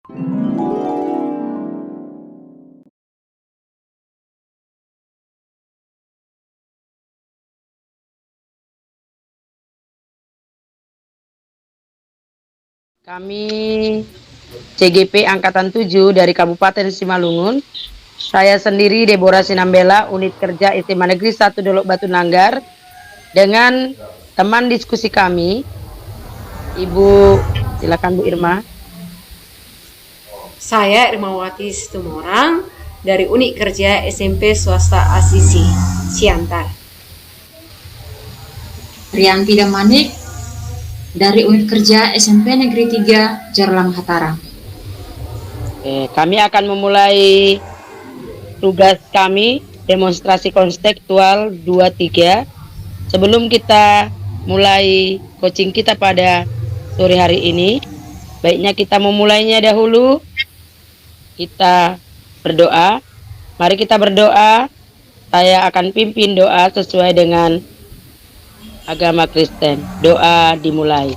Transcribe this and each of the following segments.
Kami CGP Angkatan 7 dari Kabupaten Simalungun. Saya sendiri Deborah Sinambela, unit kerja SMA Negeri 1 Dolok Batu Nanggar, dengan teman diskusi kami, Ibu, silakan Bu Irma. Saya Irmawati Situmorang dari unit kerja SMP Swasta Asisi, Siantar. Rianti Damanik dari unit kerja SMP Negeri 3 Jarlang Hatarang. Kami akan memulai tugas kami demonstrasi konstekstual 23. Sebelum kita mulai coaching kita pada sore hari ini, baiknya kita memulainya dahulu. Kita berdoa. Mari kita berdoa. Saya akan pimpin doa sesuai dengan agama Kristen. Doa dimulai.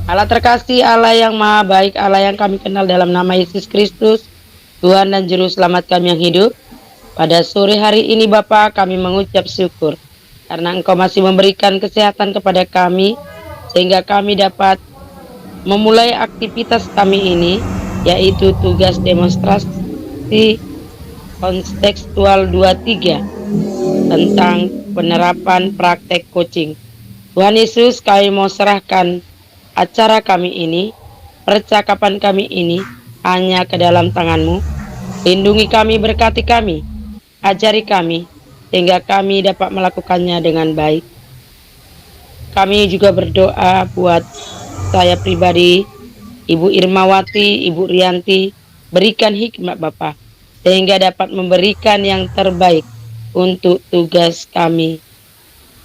Allah terkasih, Allah yang maha baik, Allah yang kami kenal dalam nama Yesus Kristus, Tuhan dan Juru Selamat kami yang hidup. Pada sore hari ini Bapa, kami mengucap syukur karena Engkau masih memberikan kesehatan kepada kami, sehingga kami dapat memulai aktivitas kami ini, yaitu tugas demonstrasi kontekstual 23 tentang penerapan praktek coaching. Tuhan Yesus, kami mau serahkan acara kami ini, percakapan kami ini hanya ke dalam tangan-Mu. Lindungi kami, berkati kami, ajari kami, sehingga kami dapat melakukannya dengan baik. Kami juga berdoa buat saya pribadi, Ibu Irmawati, Ibu Rianti, berikan hikmat Bapa, sehingga dapat memberikan yang terbaik untuk tugas kami,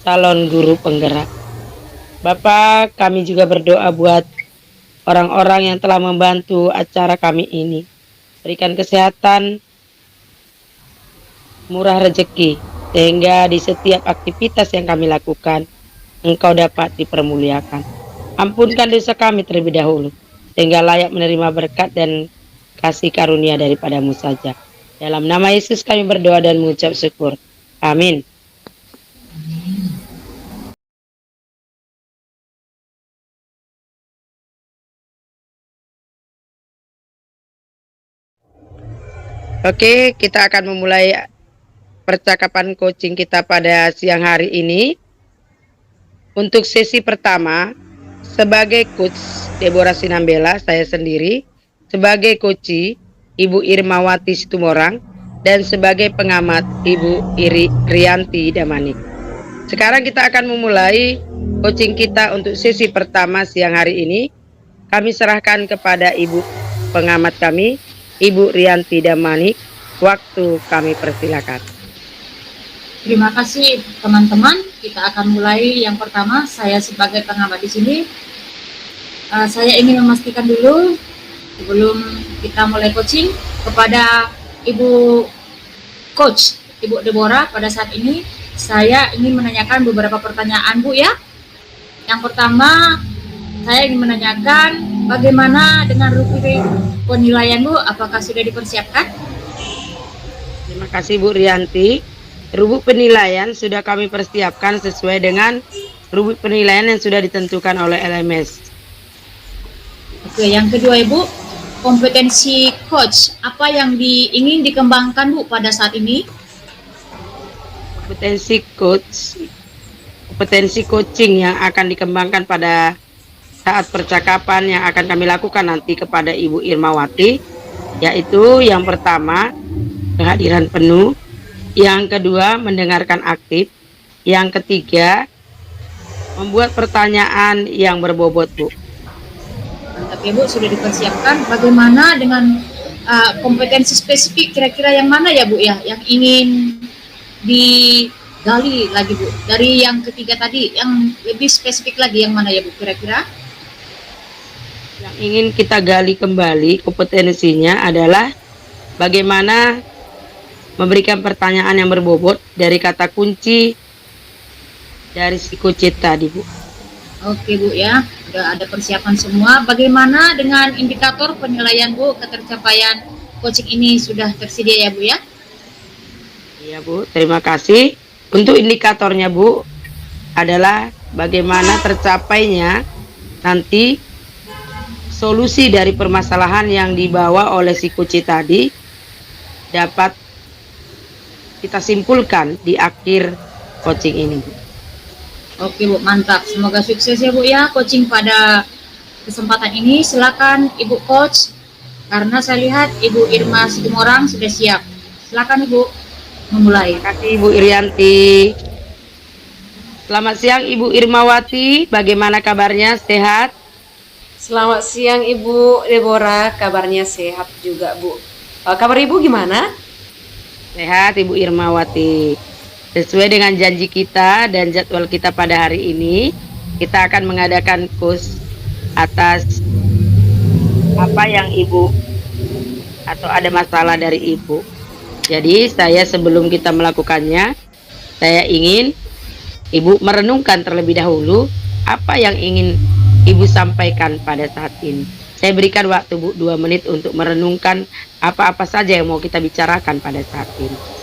calon guru penggerak. Bapak, kami juga berdoa buat orang-orang yang telah membantu acara kami ini. Berikan kesehatan, murah rezeki, sehingga di setiap aktivitas yang kami lakukan, Engkau dapat dipermuliakan. Ampunkan dosa kami terlebih dahulu, sehingga layak menerima berkat dan kasih karunia daripada-Mu saja. Dalam nama Yesus kami berdoa dan mengucap syukur. Amin. Oke, kita akan memulai percakapan coaching kita pada siang hari ini. Untuk sesi pertama, sebagai coach Deborah Sinambela, saya sendiri, sebagai coach Ibu Irmawati Situmorang, dan sebagai pengamat Ibu Rianti Damanik. Sekarang kita akan memulai coaching kita untuk sesi pertama siang hari ini. Kami serahkan kepada Ibu pengamat kami, Ibu Rianti Damanik. Waktu kami persilakan. Terima kasih teman-teman. Kita akan mulai yang pertama. Saya sebagai pengamat di sini, saya ingin memastikan dulu sebelum kita mulai coaching kepada Ibu Coach, Ibu Deborah. Pada saat ini saya ingin menanyakan beberapa pertanyaan Bu ya. Yang pertama, saya ingin menanyakan bagaimana dengan rubrik penilaian Bu, apakah sudah dipersiapkan? Terima kasih Bu Rianti. Rubrik penilaian sudah kami persiapkan sesuai dengan rubrik penilaian yang sudah ditentukan oleh LMS. Oke, yang kedua Ibu, kompetensi coach, apa yang ingin dikembangkan Bu pada saat ini? Kompetensi coaching yang akan dikembangkan pada saat percakapan yang akan kami lakukan nanti kepada Ibu Irmawati, yaitu yang pertama, kehadiran penuh, yang kedua, mendengarkan aktif, yang ketiga, membuat pertanyaan yang berbobot Bu. Mantap ya Bu, sudah dipersiapkan. Bagaimana dengan kompetensi spesifik, kira-kira yang mana ya Bu ya, yang ingin digali lagi Bu? Dari yang ketiga tadi, yang lebih spesifik lagi yang mana ya Bu kira-kira? Yang ingin kita gali kembali kompetensinya adalah bagaimana memberikan pertanyaan yang berbobot dari kata kunci dari si coach tadi Bu. Oke Bu ya, Sudah ada persiapan semua. Bagaimana dengan indikator penilaian Bu, ketercapaian coaching ini sudah tersedia ya Bu ya? Iya Bu, terima kasih. Untuk indikatornya Bu adalah bagaimana tercapainya nanti solusi dari permasalahan yang dibawa oleh si coach tadi dapat kita simpulkan di akhir coaching ini. Oke Bu, mantap. Semoga sukses ya Bu ya coaching pada kesempatan ini. Silakan Ibu Coach, karena saya lihat Ibu Irma Situmorang sudah siap. Silakan Ibu memulai. Terima kasih Ibu Irianti. Selamat siang Ibu Irmawati, bagaimana kabarnya? Sehat? Selamat siang Ibu Deborah, kabarnya sehat juga Bu. Kabar Ibu gimana? Sehat Ibu Irmawati. Sesuai dengan janji kita dan jadwal kita pada hari ini, kita akan mengadakan kurs atas apa yang Ibu atau ada masalah dari Ibu. Jadi saya sebelum kita melakukannya, saya ingin Ibu merenungkan terlebih dahulu apa yang ingin Ibu sampaikan pada saat ini. Saya berikan waktu Bu 2 menit untuk merenungkan apa-apa saja yang mau kita bicarakan pada saat ini.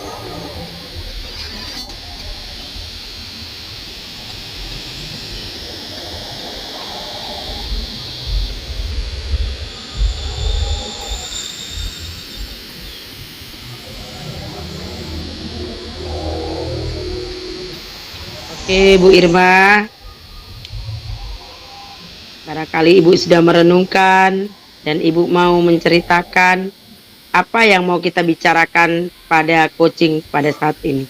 Oke Bu Irma, barangkali Ibu sudah merenungkan dan Ibu mau menceritakan apa yang mau kita bicarakan pada coaching pada saat ini.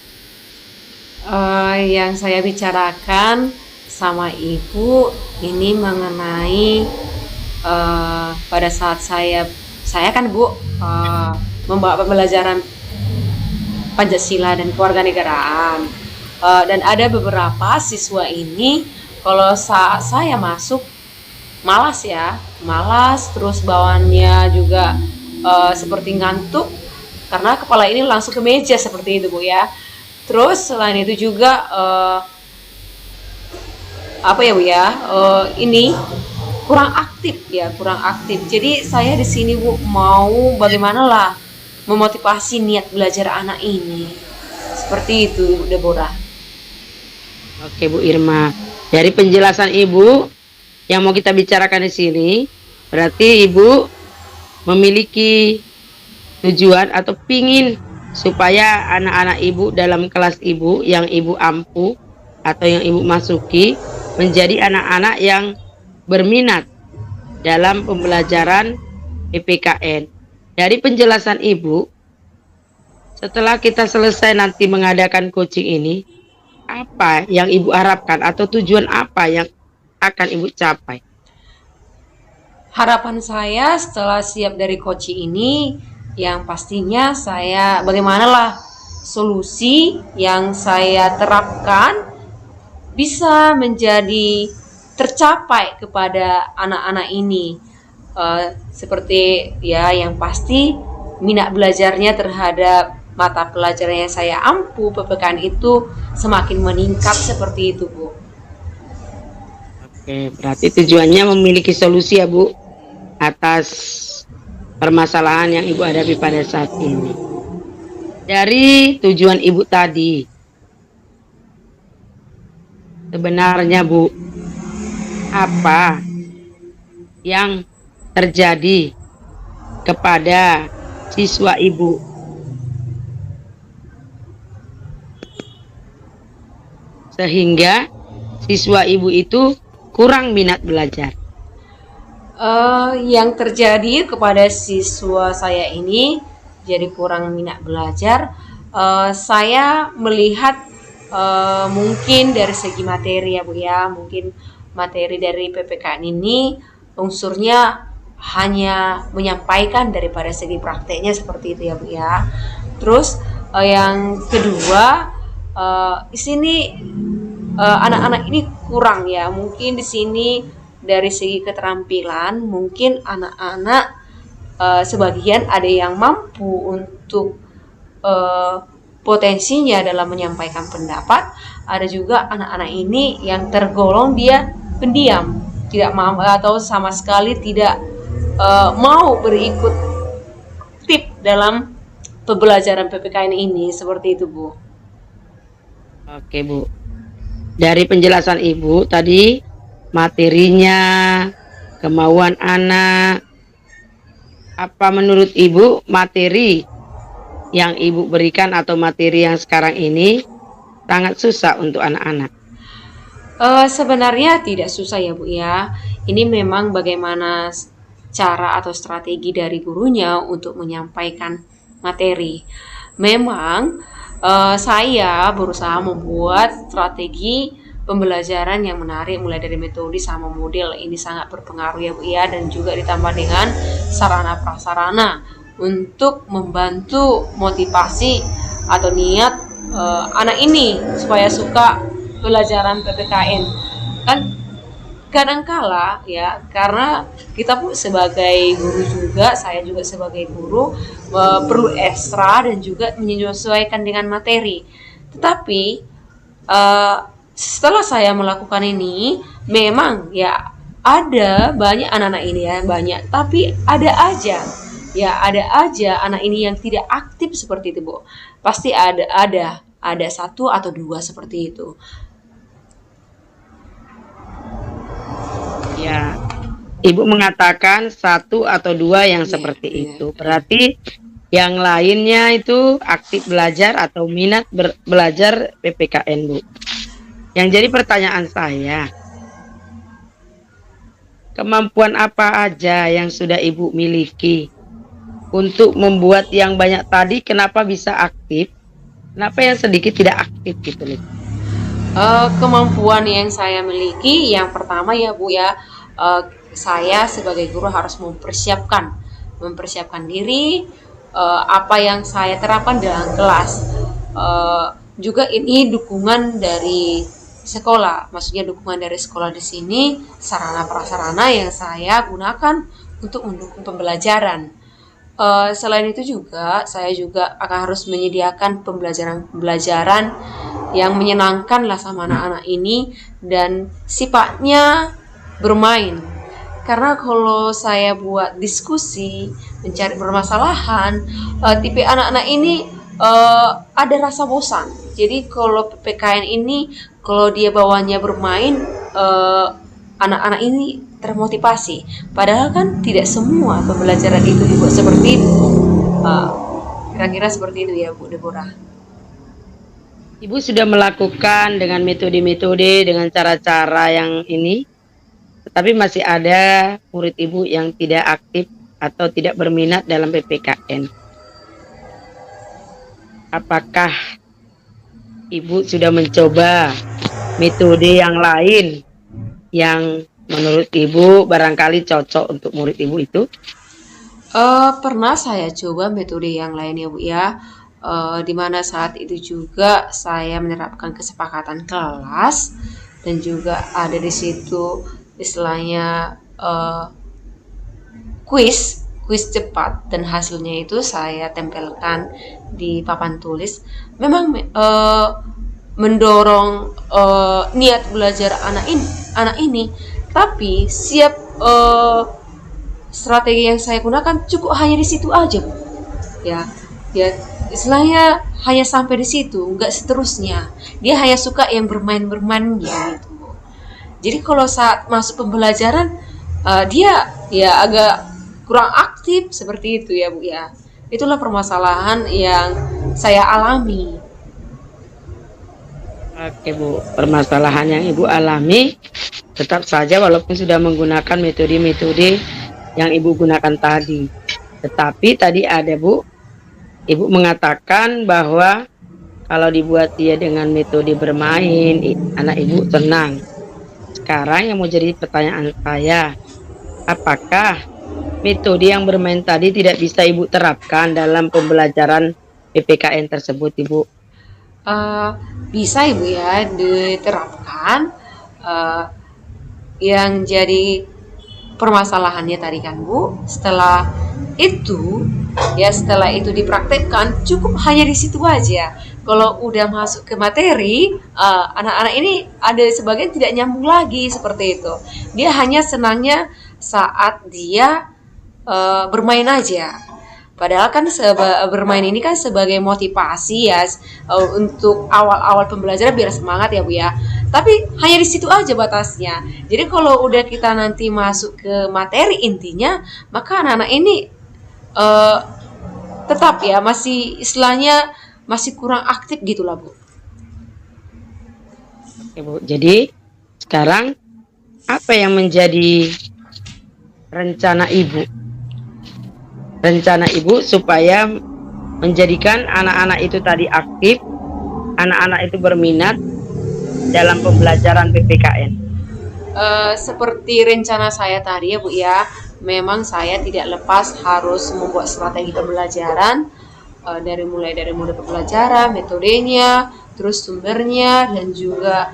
Yang saya bicarakan sama Ibu ini mengenai pada saat saya kan Bu membawa pembelajaran Pancasila dan kewarganegaraan. Dan ada beberapa siswa ini kalau saat saya masuk malas, terus bawaannya juga seperti ngantuk karena kepala ini langsung ke meja seperti itu Bu ya. Terus selain itu juga ini kurang aktif. Jadi saya di sini Bu mau bagaimana lah memotivasi niat belajar anak ini. Seperti itu Ibu Deborah. Oke Bu Irma, dari penjelasan Ibu yang mau kita bicarakan di sini, berarti Ibu memiliki tujuan atau pingin supaya anak-anak Ibu dalam kelas Ibu yang Ibu ampu atau yang Ibu masuki menjadi anak-anak yang berminat dalam pembelajaran PPKN. Dari penjelasan Ibu, setelah kita selesai nanti mengadakan coaching ini, apa yang Ibu harapkan atau tujuan apa yang akan Ibu capai? Harapan saya setelah siap dari coaching ini, yang pastinya saya bagaimanalah solusi yang saya terapkan bisa menjadi tercapai kepada anak-anak ini. Seperti ya yang pasti minat belajarnya terhadap mata pelajaran yang saya ampu PPKN itu semakin meningkat seperti itu Bu. Oke, berarti tujuannya memiliki solusi ya Bu atas permasalahan yang Ibu hadapi pada saat ini. Dari tujuan Ibu tadi, sebenarnya Bu, apa yang terjadi kepada siswa Ibu sehingga siswa Ibu itu kurang minat belajar? Yang terjadi kepada siswa saya ini jadi kurang minat belajar, saya melihat mungkin dari segi materi ya Bu ya, mungkin materi dari PPKN ini unsurnya hanya menyampaikan daripada segi prakteknya seperti itu ya Bu ya. Terus yang kedua, di sini anak-anak ini kurang ya, mungkin di sini dari segi keterampilan mungkin anak-anak sebagian ada yang mampu untuk potensinya dalam menyampaikan pendapat, ada juga anak-anak ini yang tergolong dia pendiam. tidak mau atau sama sekali tidak mau berikut tip dalam pembelajaran PPKN ini, seperti itu Bu. Oke Bu, dari penjelasan Ibu tadi, materinya, kemauan anak, apa menurut Ibu materi yang Ibu berikan atau materi yang sekarang ini sangat susah untuk anak-anak? Sebenarnya tidak susah ya Bu ya. Ini memang bagaimana cara atau strategi dari gurunya untuk menyampaikan materi. Memang saya berusaha membuat strategi pembelajaran yang menarik, mulai dari metode sama model. Ini sangat berpengaruh ya Bu ya, dan juga ditambah dengan sarana prasarana untuk membantu motivasi atau niat anak ini supaya suka pelajaran PPKN. Kan kadangkala ya, karena kita pun sebagai guru juga, saya juga sebagai guru perlu ekstra dan juga menyesuaikan dengan materi. Tetapi setelah saya melakukan ini, memang ya ada banyak anak-anak ini ya, banyak, tapi ada aja anak ini yang tidak aktif seperti itu Bu. Pasti ada satu atau dua seperti itu. Ya, Ibu mengatakan satu atau dua yang seperti itu. Berarti yang lainnya itu aktif belajar atau minat belajar PPKN Bu. Yang jadi pertanyaan saya, kemampuan apa aja yang sudah Ibu miliki untuk membuat yang banyak tadi kenapa bisa aktif? Kenapa yang sedikit tidak aktif gitu nih? Kemampuan yang saya miliki, yang pertama ya Bu ya, saya sebagai guru harus mempersiapkan diri, apa yang saya terapkan dalam kelas. Juga ini dukungan dari sekolah, maksudnya dukungan dari sekolah di sini, sarana prasarana yang saya gunakan untuk mendukung pembelajaran. Selain itu juga, saya juga akan harus menyediakan pembelajaran yang menyenangkan lah sama anak-anak ini dan sifatnya bermain. Karena kalau saya buat diskusi, mencari permasalahan, tipe anak-anak ini ada rasa bosan. Jadi kalau PPKN ini, kalau dia bawanya bermain, anak-anak ini termotivasi. Padahal kan tidak semua pembelajaran itu dibuat seperti itu. Kira-kira seperti itu ya Bu Deborah. Ibu sudah melakukan dengan metode-metode, dengan cara-cara yang ini, tetapi masih ada murid Ibu yang tidak aktif atau tidak berminat dalam PPKN. Apakah Ibu sudah mencoba metode yang lain yang menurut Ibu barangkali cocok untuk murid Ibu itu? Pernah saya coba metode yang lain ya Bu ya. Di mana saat itu juga saya menerapkan kesepakatan kelas dan juga ada di situ istilahnya kuis cepat, dan hasilnya itu saya tempelkan di papan tulis. Memang mendorong niat belajar anak ini, tapi strategi yang saya gunakan cukup hanya di situ aja Bu. Ya istilahnya hanya sampai di situ, nggak seterusnya. Dia hanya suka yang bermain-bermain gitu. Jadi kalau saat masuk pembelajaran dia ya agak kurang aktif seperti itu ya Bu ya. Itulah permasalahan yang saya alami. Oke Bu, permasalahan yang Ibu alami tetap saja walaupun sudah menggunakan metode-metode yang Ibu gunakan tadi. Tetapi tadi ada Bu, Ibu mengatakan bahwa kalau dibuat dia dengan metode bermain, anak Ibu tenang. Sekarang yang mau jadi pertanyaan saya, apakah metode yang bermain tadi tidak bisa Ibu terapkan dalam pembelajaran PPKN tersebut Ibu? Bisa Ibu ya diterapkan. Yang jadi permasalahannya tadi kan Bu, setelah itu dipraktekkan cukup hanya di situ aja. kalau udah masuk ke materi, anak-anak ini ada sebagian tidak nyambung lagi seperti itu. Dia hanya senangnya saat dia bermain aja. Padahal kan bermain ini kan sebagai motivasi ya, untuk awal-awal pembelajaran biar semangat ya Bu ya. Tapi hanya di situ aja batasnya. Jadi kalau udah kita nanti masuk ke materi intinya, maka anak-anak ini tetap ya masih istilahnya masih kurang aktif gitulah Bu. Oke, Bu. Jadi sekarang apa yang menjadi rencana Ibu? Rencana Ibu supaya menjadikan anak-anak itu tadi aktif, anak-anak itu berminat dalam pembelajaran PPKN. Seperti rencana saya tadi ya Bu ya, memang saya tidak lepas harus membuat strategi pembelajaran, mulai dari mode pembelajaran, metodenya, terus sumbernya, dan juga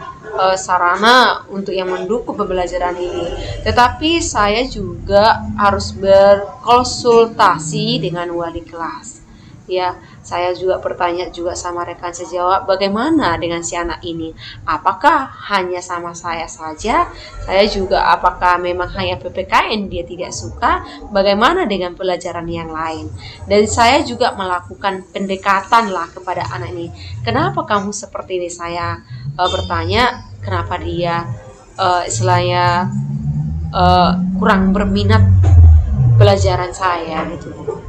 sarana untuk yang mendukung pembelajaran ini. Tetapi saya juga harus berkonsultasi dengan wali kelas. Ya, saya juga bertanya juga sama rekan sejawat, bagaimana dengan si anak ini? Apakah hanya sama saya saja? Saya juga apakah memang hanya PPKN dia tidak suka? Bagaimana dengan pelajaran yang lain? Dan saya juga melakukan pendekatan lah kepada anak ini. Kenapa kamu seperti ini? Saya bertanya, kenapa dia istilahnya kurang berminat pelajaran saya gitu.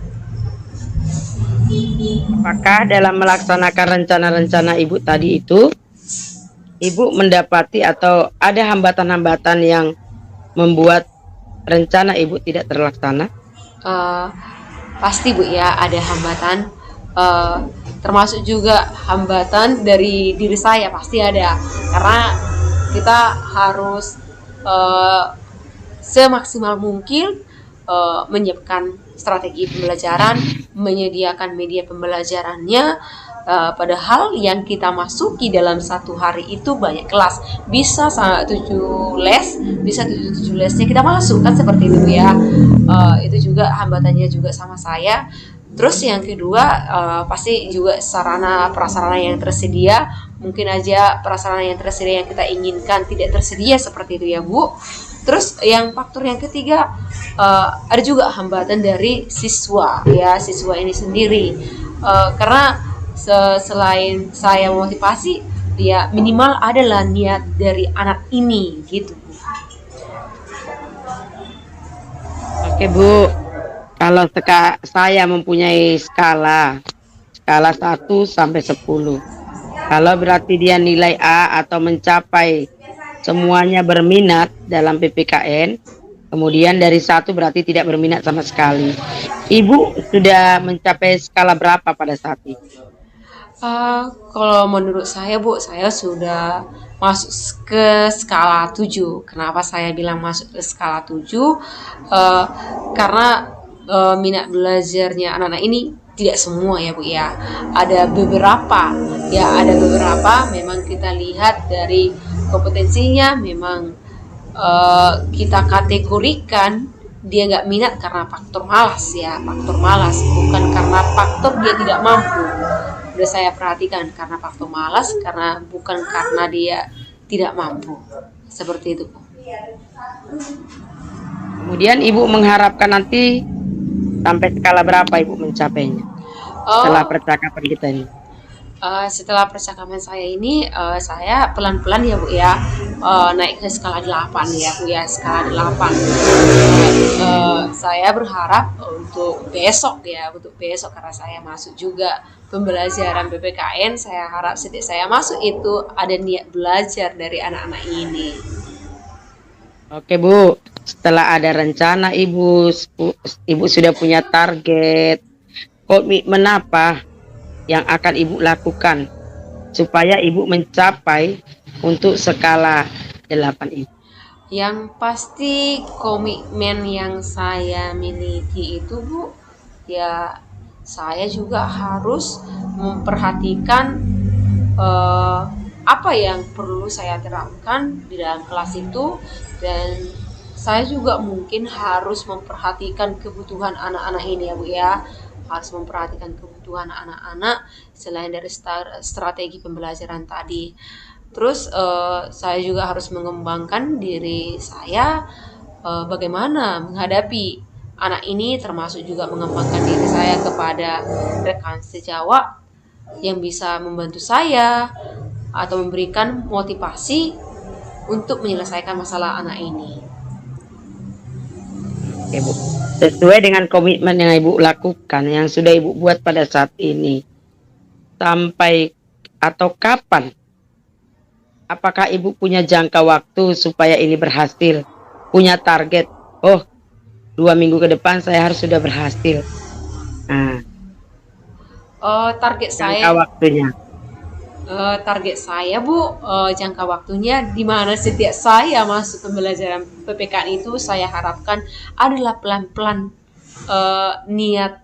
Apakah dalam melaksanakan rencana-rencana Ibu tadi itu, Ibu mendapati atau ada hambatan-hambatan yang membuat rencana Ibu tidak terlaksana? Pasti Bu ya, ada hambatan, termasuk juga hambatan dari diri saya pasti ada, karena kita harus semaksimal mungkin menyiapkan strategi pembelajaran, menyediakan media pembelajarannya, padahal yang kita masuki dalam satu hari itu banyak kelas, bisa 7 les, bisa 7 lesnya kita masuk kan seperti itu ya. Itu juga hambatannya juga sama saya. Terus yang kedua, pasti juga sarana prasarana yang tersedia, mungkin aja prasarana yang tersedia yang kita inginkan tidak tersedia seperti itu ya Bu. Terus faktor yang ketiga, ada juga hambatan dari siswa ya, siswa ini sendiri, karena selain saya motivasi, ya minimal adalah niat dari anak ini gitu. Oke Bu, kalau saya mempunyai skala 1 sampai 10. Kalau berarti dia nilai A atau mencapai semuanya berminat dalam PPKN, kemudian dari 1 berarti tidak berminat sama sekali. Ibu sudah mencapai skala berapa pada saat itu? Kalau menurut saya Bu, saya sudah masuk ke skala 7. Kenapa saya bilang masuk ke skala 7? Karena minat belajarnya anak-anak ini tidak semua ya Bu ya. Ada beberapa memang kita lihat dari kompetensinya, memang kita kategorikan dia nggak minat karena faktor malas ya, bukan karena faktor dia tidak mampu. Udah saya perhatikan karena faktor malas, karena bukan karena dia tidak mampu, seperti itu. Kemudian Ibu mengharapkan nanti sampai skala berapa Ibu mencapainya setelah percakapan kita ini? Setelah percakapan saya ini, saya pelan-pelan ya Bu ya, naik ke skala 8 ya Bu ya, skala 8. Saya berharap untuk besok karena saya masuk juga pembelajaran PPKN, saya harap setiap saya masuk itu ada niat belajar dari anak-anak ini. Oke Bu, setelah ada rencana Ibu sudah punya target, komitmen apa yang akan Ibu lakukan supaya Ibu mencapai untuk skala 8 ini? Yang pasti komitmen yang saya miliki itu Bu, ya saya juga harus memperhatikan apa yang perlu saya terapkan di dalam kelas itu, dan saya juga mungkin harus memperhatikan kebutuhan anak-anak ini ya Bu ya. harus memperhatikan kebutuhan anak-anak selain dari strategi pembelajaran tadi. Terus saya juga harus mengembangkan diri saya bagaimana menghadapi anak ini, termasuk juga mengembangkan diri saya kepada rekan sejawat yang bisa membantu saya atau memberikan motivasi untuk menyelesaikan masalah anak ini. Oke, Bu. Sesuai dengan komitmen yang Ibu lakukan, yang sudah Ibu buat pada saat ini, sampai atau kapan? Apakah Ibu punya jangka waktu supaya ini berhasil? Punya target? Oh, 2 minggu ke depan saya harus sudah berhasil. Nah, Target jangka saya waktunya. Target saya Bu, jangka waktunya di mana setiap saya masuk pembelajaran PPKN itu saya harapkan adalah pelan-pelan niat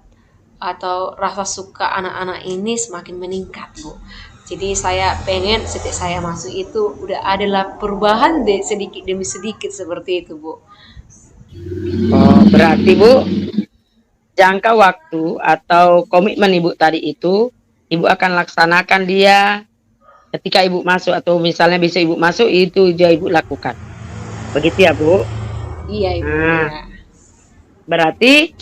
atau rasa suka anak-anak ini semakin meningkat Bu. Jadi saya pengen setiap saya masuk itu udah adalah perubahan sedikit demi sedikit seperti itu Bu. Oh, berarti Bu, jangka waktu atau komitmen Ibu tadi itu, Ibu akan laksanakan dia ketika Ibu masuk, atau misalnya bisa Ibu masuk, itu dia Ibu lakukan. Begitu ya, Bu? Iya Ibu. Nah, Ya. berarti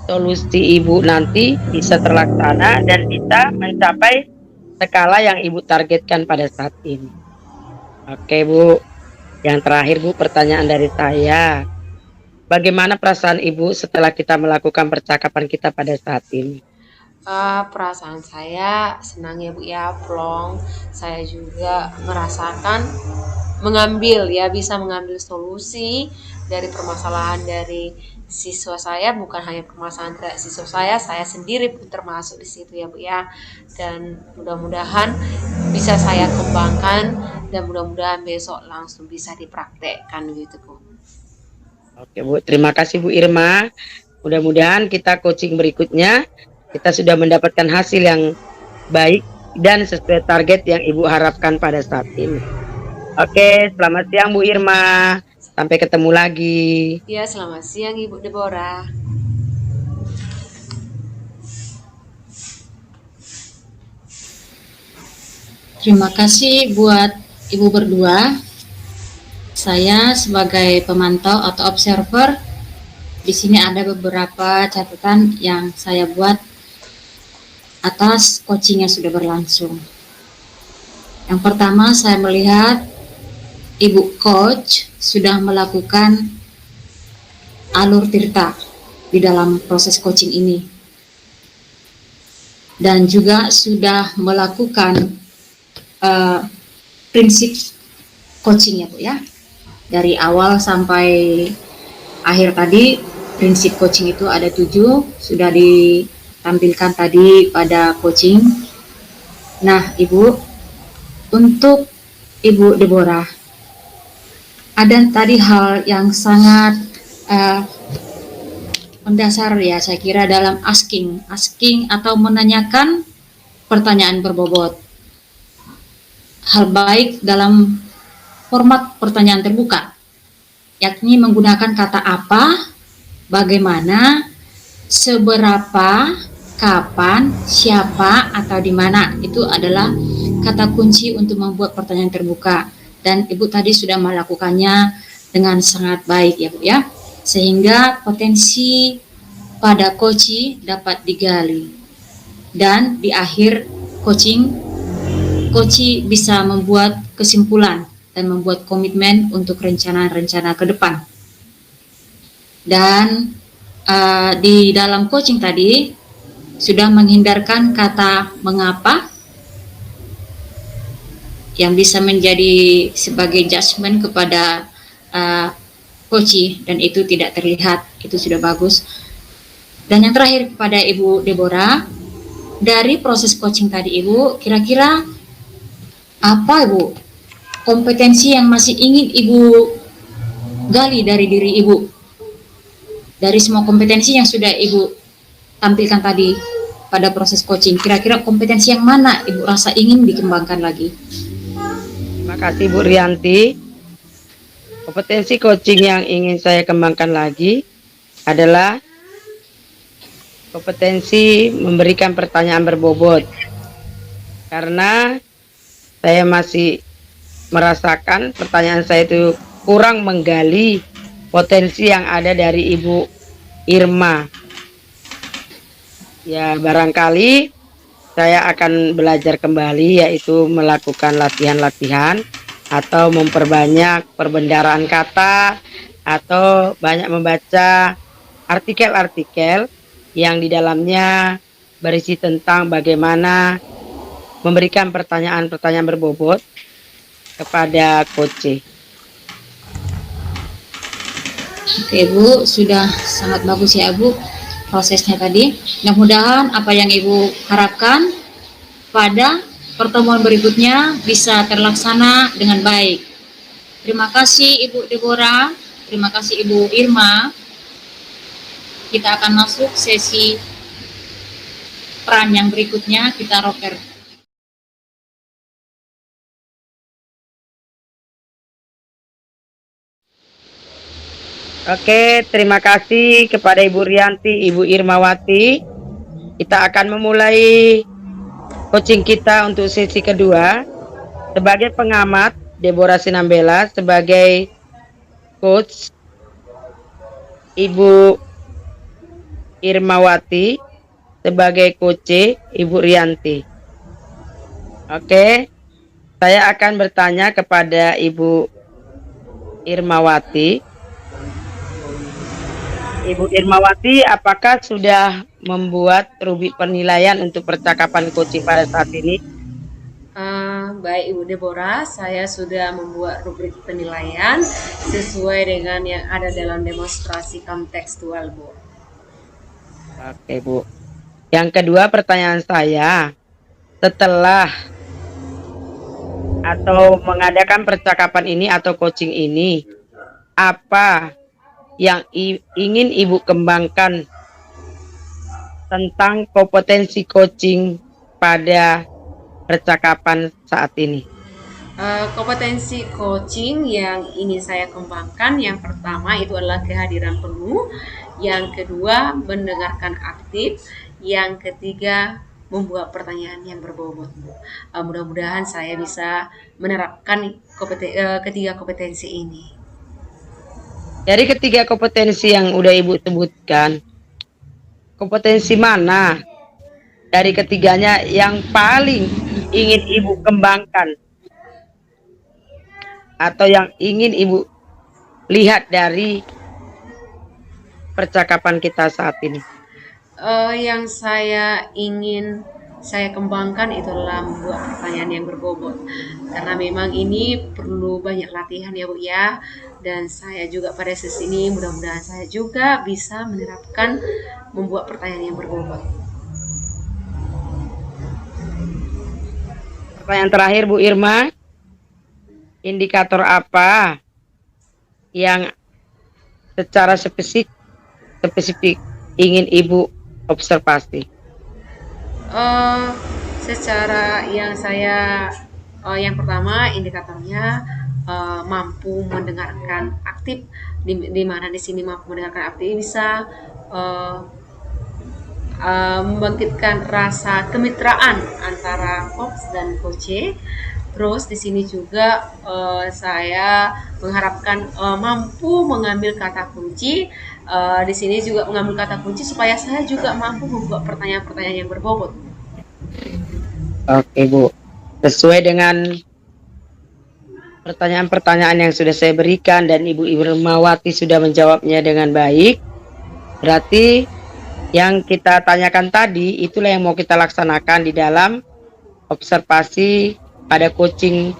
solusi Ibu nanti bisa terlaksana dan bisa mencapai skala yang Ibu targetkan pada saat ini. Oke, Bu. Yang terakhir, Bu, pertanyaan dari saya. Bagaimana perasaan Ibu setelah kita melakukan percakapan kita pada saat ini? Perasaan saya senang ya Bu ya, plong. Saya juga merasakan bisa mengambil solusi dari permasalahan dari siswa saya, bukan hanya permasalahan dari siswa saya sendiri pun termasuk di situ ya Bu ya. Dan mudah-mudahan bisa saya kembangkan dan mudah-mudahan besok langsung bisa dipraktekkan gitu Bu. Oke, Bu, terima kasih Bu Irma. Mudah-mudahan kita coaching berikutnya kita sudah mendapatkan hasil yang baik dan sesuai target yang Ibu harapkan pada saat ini. Oke, selamat siang Bu Irma. Sampai ketemu lagi. Ya, selamat siang Ibu Deborah. Terima kasih buat Ibu berdua. Saya sebagai pemantau atau observer, di sini ada beberapa catatan yang saya buat atas coaching yang sudah berlangsung. Yang pertama, saya melihat Ibu coach sudah melakukan alur tirta di dalam proses coaching ini. Dan juga sudah melakukan prinsip coaching ya Bu ya. Dari awal sampai akhir tadi, prinsip coaching itu ada 7, sudah ditampilkan tadi pada coaching. Nah Ibu, untuk Ibu Deborah, ada tadi hal yang sangat mendasar ya, saya kira dalam asking atau menanyakan pertanyaan berbobot. Hal baik dalam format pertanyaan terbuka, yakni menggunakan kata apa, bagaimana, seberapa, kapan, siapa, atau di mana. Itu adalah kata kunci untuk membuat pertanyaan terbuka. Dan Ibu tadi sudah melakukannya dengan sangat baik ya Bu ya. Sehingga potensi pada coaching dapat digali. Dan di akhir coaching bisa membuat kesimpulan dan membuat komitmen untuk rencana-rencana ke depan. Dan di dalam coaching tadi sudah menghindarkan kata mengapa yang bisa menjadi sebagai judgement kepada coaching, dan itu tidak terlihat, itu sudah bagus. Dan yang terakhir kepada Ibu Deborah, dari proses coaching tadi Ibu, kira-kira apa Ibu kompetensi yang masih ingin Ibu gali dari diri Ibu? Dari semua kompetensi yang sudah Ibu tampilkan tadi pada proses coaching, kira-kira kompetensi yang mana Ibu rasa ingin dikembangkan lagi? Terima kasih Bu Rianti. Kompetensi coaching yang ingin saya kembangkan lagi adalah kompetensi memberikan pertanyaan berbobot. Karena saya masih merasakan pertanyaan saya itu kurang menggali potensi yang ada dari Ibu Irma. Ya, barangkali saya akan belajar kembali, yaitu melakukan latihan-latihan atau memperbanyak perbendaharaan kata atau banyak membaca artikel-artikel yang di dalamnya berisi tentang bagaimana memberikan pertanyaan-pertanyaan berbobot kepada coach. Oke Bu, sudah sangat bagus ya Bu prosesnya tadi. Mudah-mudahan apa yang Ibu harapkan pada pertemuan berikutnya bisa terlaksana dengan baik. Terima kasih Ibu Deborah, terima kasih Ibu Irma. Kita akan masuk sesi peran yang berikutnya, kita roker. Oke, terima kasih kepada Ibu Rianti, Ibu Irmawati. Kita akan memulai coaching kita untuk sesi kedua. Sebagai pengamat, Deborah Sinambela. Sebagai coach, Ibu Irmawati. Sebagai coach, Ibu Rianti. Oke, saya akan bertanya kepada Ibu Irmawati. Ibu Irmawati, apakah sudah membuat rubrik penilaian untuk percakapan coaching pada saat ini? Baik Ibu Deborah, saya sudah membuat rubrik penilaian sesuai dengan yang ada dalam demonstrasi kontekstual, Bu. Oke, Bu. Yang kedua, pertanyaan saya, setelah atau mengadakan percakapan ini atau coaching ini, apa yang ingin Ibu kembangkan tentang kompetensi coaching pada percakapan saat ini? Kompetensi coaching yang ingin saya kembangkan, yang pertama itu adalah kehadiran penuh, yang kedua mendengarkan aktif, yang ketiga membuat pertanyaan yang berbobot. Mudah-mudahan saya bisa menerapkan ketiga kompetensi ini. Dari ketiga kompetensi yang udah Ibu sebutkan, kompetensi mana dari ketiganya yang paling ingin Ibu kembangkan atau yang ingin Ibu lihat dari percakapan kita saat ini? Yang saya ingin saya kembangkan itu adalah membuat pertanyaan yang berbobot, karena memang ini perlu banyak latihan ya Bu ya, dan saya juga pada sesi ini mudah-mudahan saya juga bisa menerapkan membuat pertanyaan yang berbobot. Pertanyaan terakhir Bu Irma, indikator apa yang secara spesifik ingin Ibu observasi? Secara yang saya yang pertama indikatornya mampu mendengarkan aktif, di mana di sini mampu mendengarkan aktif bisa membangkitkan rasa kemitraan antara coach dan coach. Terus di sini juga saya mengharapkan mampu mengambil kata kunci. Di sini juga mengambil kata kunci supaya saya juga mampu membuat pertanyaan-pertanyaan yang berbobot. Oke Bu, sesuai dengan pertanyaan-pertanyaan yang sudah saya berikan dan Ibu Irmawati sudah menjawabnya dengan baik, berarti yang kita tanyakan tadi itulah yang mau kita laksanakan di dalam observasi pada coaching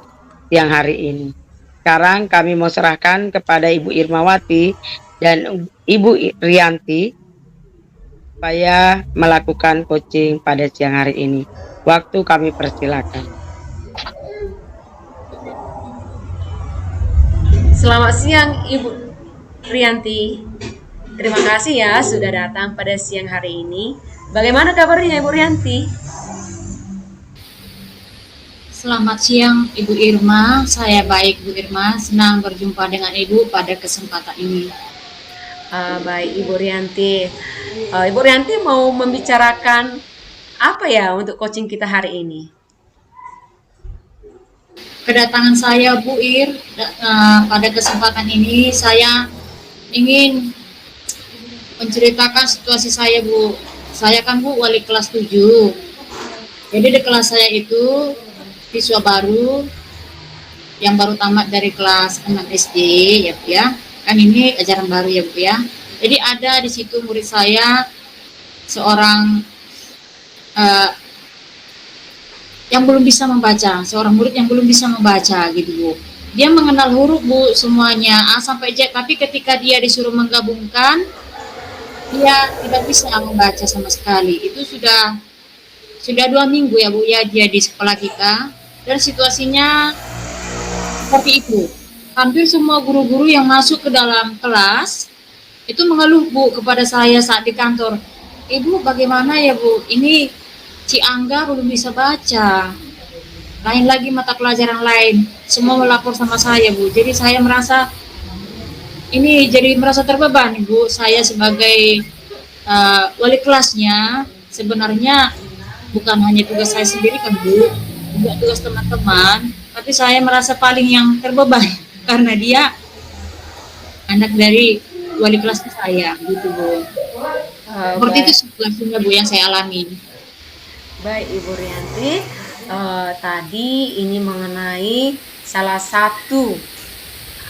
siang hari ini. Sekarang kami mau serahkan kepada Ibu Irmawati dan Ibu Rianti supaya melakukan coaching pada siang hari ini. Waktu kami persilakan. Selamat siang Ibu Rianti. Terima kasih ya sudah datang pada siang hari ini. Bagaimana kabarnya Ibu Rianti? Selamat siang Ibu Irma, saya baik Bu Irma, senang berjumpa dengan Ibu pada kesempatan ini. Baik Ibu Rianti. Ibu Rianti mau membicarakan apa ya untuk coaching kita hari ini? Kedatangan saya Bu Ir pada kesempatan ini saya ingin menceritakan situasi saya Bu. Saya kan Bu wali kelas 7. Jadi di kelas saya itu siswa baru yang baru tamat dari kelas 6 SD ya Bu ya. Kan ini ajaran baru ya Bu ya. Jadi ada di situ murid saya seorang eh, yang belum bisa membaca, seorang murid yang belum bisa membaca gitu Bu. Dia mengenal huruf Bu semuanya A sampai Z, tapi ketika dia disuruh menggabungkan, dia tidak bisa membaca sama sekali. Itu sudah 2 minggu ya Bu ya dia di sekolah kita, dan situasinya seperti itu. Hampir semua guru-guru yang masuk ke dalam kelas itu mengeluh Bu kepada saya saat di kantor. Ibu bagaimana ya Bu? Ini Ci Angga belum bisa baca. Lain lagi mata pelajaran lain. Semua melapor sama saya Bu. Jadi saya merasa merasa terbeban Bu. Saya sebagai wali kelasnya sebenarnya bukan hanya tugas saya sendiri kan Bu, juga tugas teman-teman. Tapi saya merasa paling yang terbeban karena dia anak dari wali kelas saya gitu Bu. Seperti itu Baik, situasinya Bu yang saya alami. baik Ibu Rianti. Tadi ini mengenai salah satu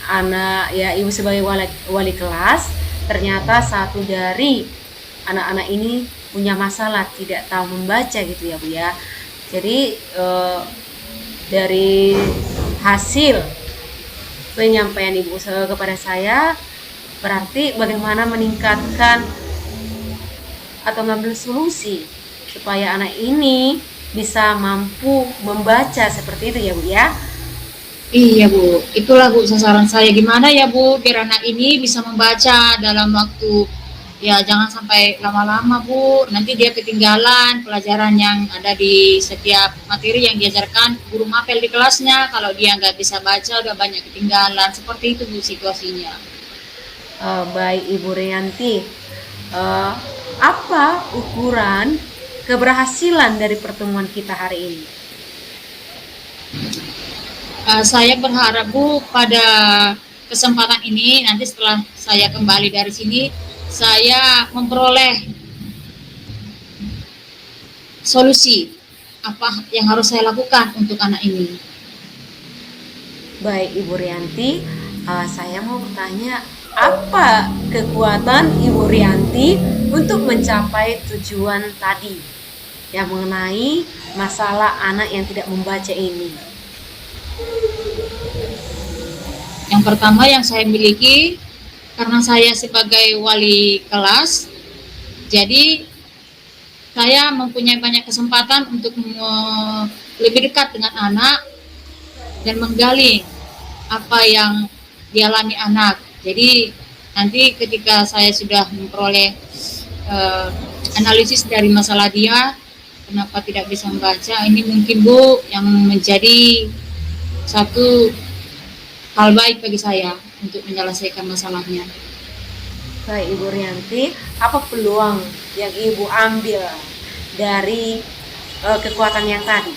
anak ya Ibu sebagai wali kelas, ternyata satu dari anak-anak ini punya masalah tidak tahu membaca gitu ya Bu ya. Jadi dari hasil penyampaian Ibu kepada saya, berarti bagaimana meningkatkan atau ngambil solusi supaya anak ini bisa mampu membaca seperti itu ya Bu ya. Iya Bu, itulah Bu sasaran saya. Gimana ya Bu, biar anak ini bisa membaca dalam waktu, ya jangan sampai lama-lama Bu. Nanti dia ketinggalan pelajaran yang ada di setiap materi yang diajarkan guru mapel di kelasnya. Kalau dia nggak bisa baca, udah banyak ketinggalan. Seperti itu Bu situasinya. Baik Ibu Rianti, eh, apa ukuran keberhasilan dari pertemuan kita hari ini? Saya berharap Bu pada kesempatan ini nanti setelah saya kembali dari sini, saya memperoleh solusi apa yang harus saya lakukan untuk anak ini. Baik Ibu Rianti, saya mau bertanya, apa kekuatan Ibu Rianti untuk mencapai tujuan tadi yang mengenai masalah anak yang tidak membaca ini? Yang pertama yang saya miliki, karena saya sebagai wali kelas, jadi saya mempunyai banyak kesempatan untuk lebih dekat dengan anak dan menggali apa yang dialami anak. Jadi nanti ketika saya sudah memperoleh analisis dari masalah dia, kenapa tidak bisa membaca, ini mungkin Bu yang menjadi satu hal baik bagi saya untuk menyelesaikan masalahnya. Baik Ibu Rianti, apa peluang yang Ibu ambil dari kekuatan yang tadi?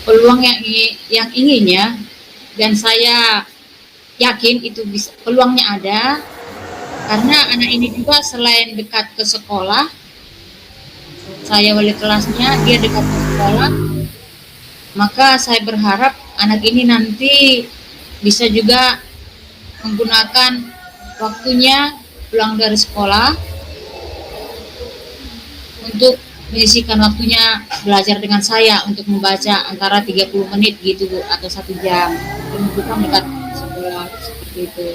Peluang yang inginnya, dan saya yakin itu bisa, peluangnya ada, karena anak ini juga selain dekat ke sekolah, saya wali kelasnya, dia dekat ke sekolah, maka saya berharap anak ini nanti bisa juga menggunakan waktunya pulang dari sekolah untuk menyisihkan waktunya belajar dengan saya untuk membaca antara 30 menit gitu Bu, atau 1 jam. Bukan dekat sekolah seperti itu.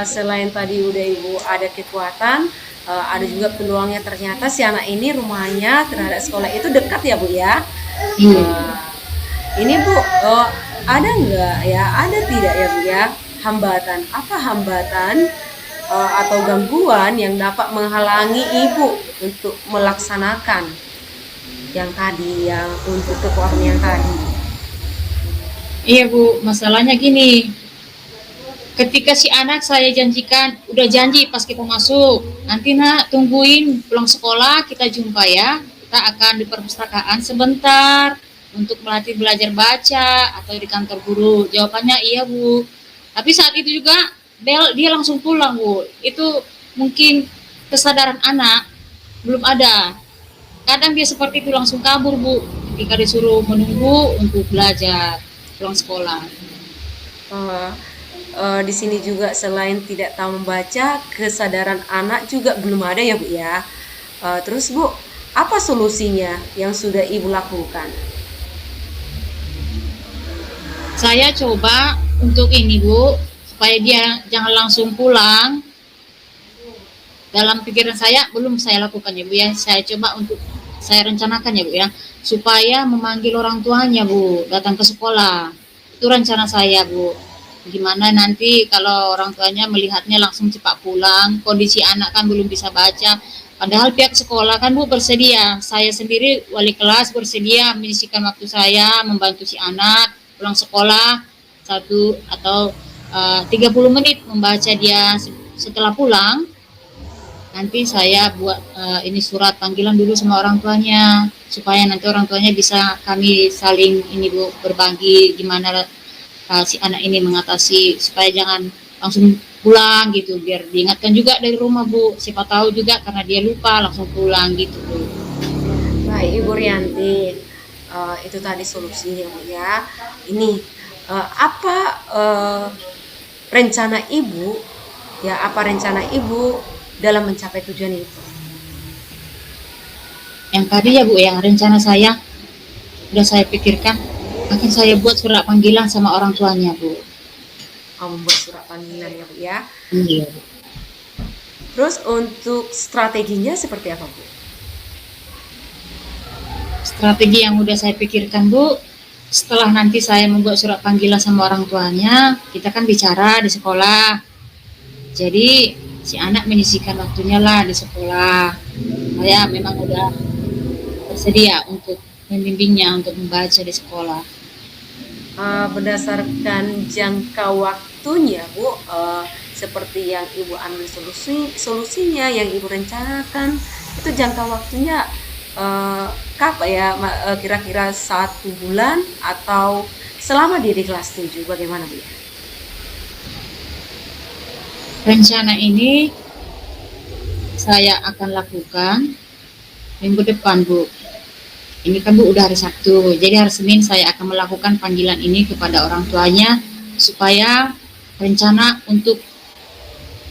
Selain tadi udah Ibu ada kekuatan, ada juga peluangnya, ternyata si anak ini rumahnya terhadap sekolah itu dekat ya Bu ya. Ini Bu, ada nggak ya, ada tidak ya Bu ya hambatan? Apa hambatan atau gangguan yang dapat menghalangi Ibu untuk melaksanakan yang tadi, yang untuk kekuatan yang tadi? Iya Bu, masalahnya gini, ketika si anak saya janjikan, udah janji pas kita masuk, nanti nak tungguin pulang sekolah kita jumpa ya, kita akan di perpustakaan sebentar untuk melatih belajar baca atau di kantor guru. Jawabannya iya bu, tapi saat itu juga dia langsung pulang bu. Itu mungkin kesadaran anak belum ada, kadang dia seperti itu langsung kabur bu ketika disuruh menunggu untuk belajar pulang sekolah. Eh, di sini juga selain tidak tahu membaca, kesadaran anak juga belum ada ya Bu ya. Terus Bu, apa solusinya yang sudah Ibu lakukan? Saya coba untuk ini bu, supaya dia jangan langsung pulang. Dalam pikiran saya belum saya lakukan ya bu ya, saya coba untuk saya rencanakan ya bu ya, supaya memanggil orang tuanya bu datang ke sekolah. Itu rencana saya bu. Gimana nanti kalau orang tuanya melihatnya langsung cepat pulang, kondisi anak kan belum bisa baca, padahal pihak sekolah kan bu bersedia, saya sendiri wali kelas bersedia menyisihkan waktu saya membantu si anak pulang sekolah 1 atau 30 menit membaca dia. Setelah pulang nanti saya buat ini surat panggilan dulu sama orang tuanya, supaya nanti orang tuanya bisa kami saling ini bu berbagi gimana si anak ini mengatasi, supaya jangan langsung pulang gitu, biar diingatkan juga dari rumah bu, siapa tahu juga karena dia lupa langsung pulang gitu bu. Baik Ibu Rianti, itu tadi solusinya Bu ya. Ini apa rencana Ibu ya, apa rencana Ibu dalam mencapai tujuan itu? Yang tadi ya bu, yang rencana saya udah saya pikirkan, akan saya buat surat panggilan sama orang tuanya bu. Membuat surat panggilan ya Bu ya. Iya. Terus untuk strateginya seperti apa Bu? Strategi yang udah saya pikirkan bu, setelah nanti saya membuat surat panggilan sama orang tuanya, kita kan bicara di sekolah. Jadi si anak menyisihkan waktunya lah di sekolah. Saya memang udah bersedia untuk membimbingnya untuk membaca di sekolah. Berdasarkan jangka waktunya Bu, seperti yang Ibu ambil solusinya, yang Ibu rencanakan, itu jangka waktunya kapan ya, kira-kira 1 bulan atau selama dia di kelas 7, bagaimana Bu ya? Rencana ini saya akan lakukan minggu depan bu. Ini kan bu udah hari Sabtu, jadi hari Senin saya akan melakukan panggilan ini kepada orang tuanya, supaya rencana untuk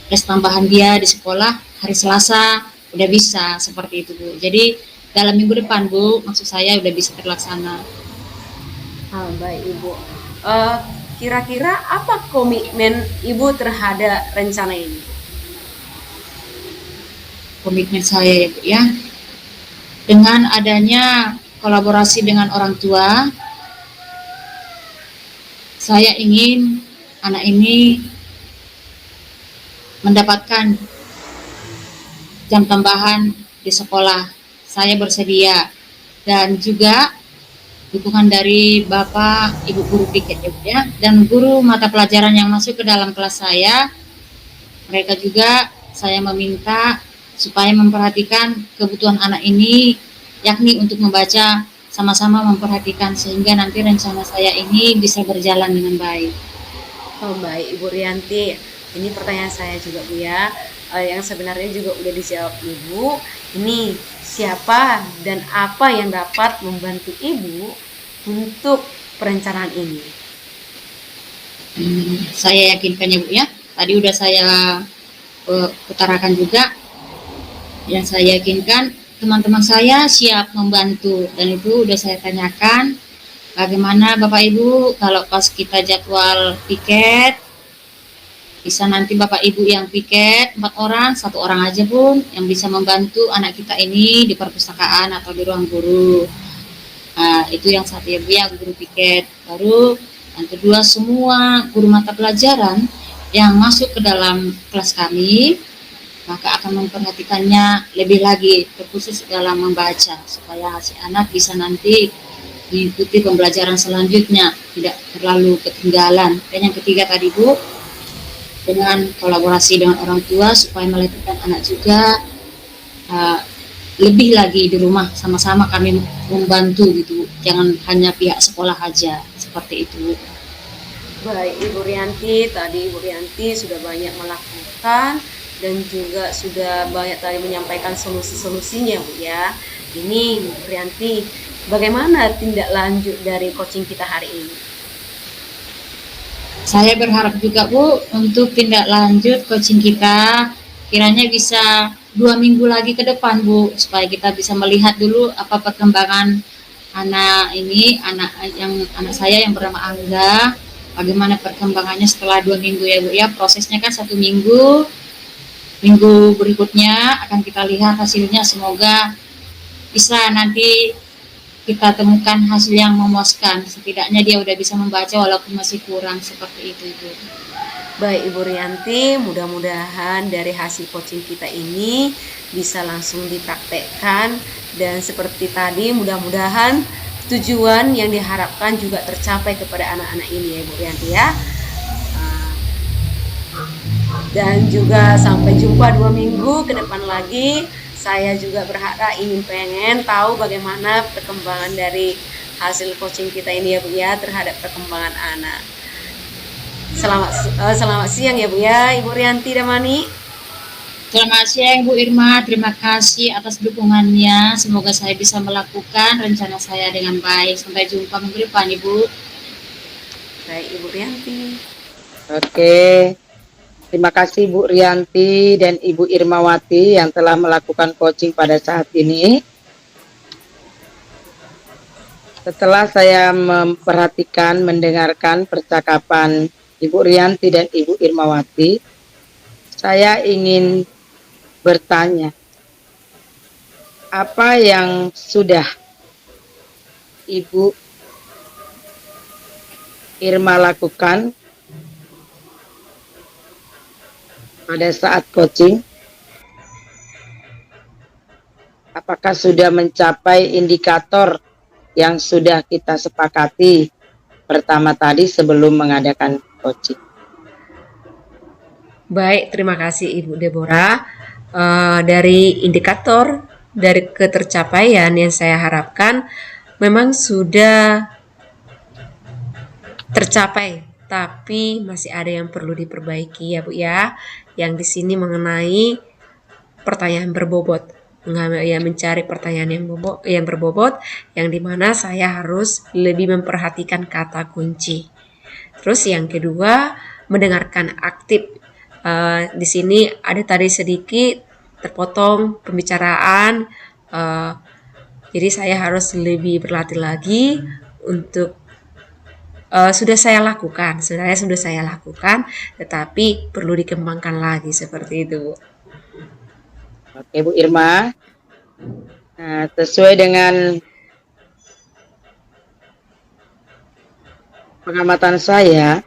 tes tambahan dia di sekolah hari Selasa udah bisa seperti itu bu. Jadi dalam minggu depan bu, maksud saya udah bisa terlaksana. Baik Ibu. Kira-kira apa komitmen Ibu terhadap rencana ini? Komitmen saya ya bu ya, dengan adanya kolaborasi dengan orang tua, saya ingin anak ini mendapatkan jam tambahan di sekolah. Saya bersedia, dan juga dukungan dari Bapak Ibu guru piket ya, dan guru mata pelajaran yang masuk ke dalam kelas saya. Mereka juga saya meminta supaya memperhatikan kebutuhan anak ini, yakni untuk membaca, sama-sama memperhatikan, sehingga nanti rencana saya ini bisa berjalan dengan baik. Baik Ibu Rianti, ini pertanyaan saya juga Bu ya, yang sebenarnya juga udah dijawab Ibu. Ini siapa dan apa yang dapat membantu Ibu untuk perencanaan ini? Saya yakinkan ya Bu ya, tadi udah saya utarakan juga, yang saya yakinkan teman-teman saya siap membantu, dan itu udah saya tanyakan bagaimana Bapak Ibu kalau pas kita jadwal piket, bisa nanti Bapak Ibu yang piket 4 orang, 1 orang aja pun yang bisa membantu anak kita ini di perpustakaan atau di ruang guru. Nah, itu yang satu ya Bu ya, guru piket. Baru yang kedua, semua guru mata pelajaran yang masuk ke dalam kelas kami, maka akan memperhatikannya lebih lagi, terkhusus dalam membaca, supaya si anak bisa nanti mengikuti pembelajaran selanjutnya, tidak terlalu ketinggalan. Dan yang ketiga tadi Bu, dengan kolaborasi dengan orang tua supaya melatihkan anak juga uh, lebih lagi di rumah sama-sama kami membantu gitu, jangan hanya pihak sekolah aja seperti itu. Baik Ibu Rianti, tadi Ibu Rianti sudah banyak melakukan dan juga sudah banyak tadi menyampaikan solusi-solusinya Bu ya. Ini Bu Rianti, bagaimana tindak lanjut dari coaching kita hari ini? Saya berharap juga Bu untuk tindak lanjut coaching kita kiranya bisa 2 minggu lagi ke depan Bu, supaya kita bisa melihat dulu apa perkembangan anak saya yang bernama Angga, bagaimana perkembangannya setelah 2 minggu ya Bu ya. Prosesnya kan 1 minggu, minggu berikutnya akan kita lihat hasilnya, semoga bisa nanti kita temukan hasil yang memuaskan. Setidaknya dia udah bisa membaca walaupun masih kurang, seperti itu Ibu. Baik Ibu Rianti, mudah-mudahan dari hasil coaching kita ini bisa langsung dipraktekkan dan seperti tadi mudah-mudahan tujuan yang diharapkan juga tercapai kepada anak-anak ini ya Ibu Rianti ya. Dan juga sampai jumpa 2 minggu ke depan lagi. Saya juga berharap ingin pengen tahu bagaimana perkembangan dari hasil coaching kita ini ya Bu ya terhadap perkembangan anak. Selamat siang ya Bu ya, Ibu Rianti Damani. Selamat siang Bu Irma, terima kasih atas dukungannya. Semoga saya bisa melakukan rencana saya dengan baik. Sampai jumpa minggu depan Ibu. Baik Ibu Rianti. Oke. Terima kasih Bu Rianti dan Ibu Irmawati yang telah melakukan coaching pada saat ini. Setelah saya memperhatikan, mendengarkan percakapan Ibu Rianti dan Ibu Irmawati, saya ingin bertanya, apa yang sudah Ibu Irma lakukan pada saat coaching? Apakah sudah mencapai indikator yang sudah kita sepakati pertama tadi sebelum mengadakan coaching? Baik, terima kasih Ibu Deborah. Dari indikator dari ketercapaian yang saya harapkan memang sudah tercapai, tapi masih ada yang perlu diperbaiki ya Bu ya. Yang di sini mengenai pertanyaan berbobot, mencari pertanyaan yang berbobot, yang dimana saya harus lebih memperhatikan kata kunci. Terus yang kedua, mendengarkan aktif. Di sini ada tadi sedikit terpotong pembicaraan, jadi saya harus lebih berlatih lagi untuk sudah saya lakukan, tetapi perlu dikembangkan lagi seperti itu Bu. Oke Bu Irma, nah, sesuai dengan pengamatan saya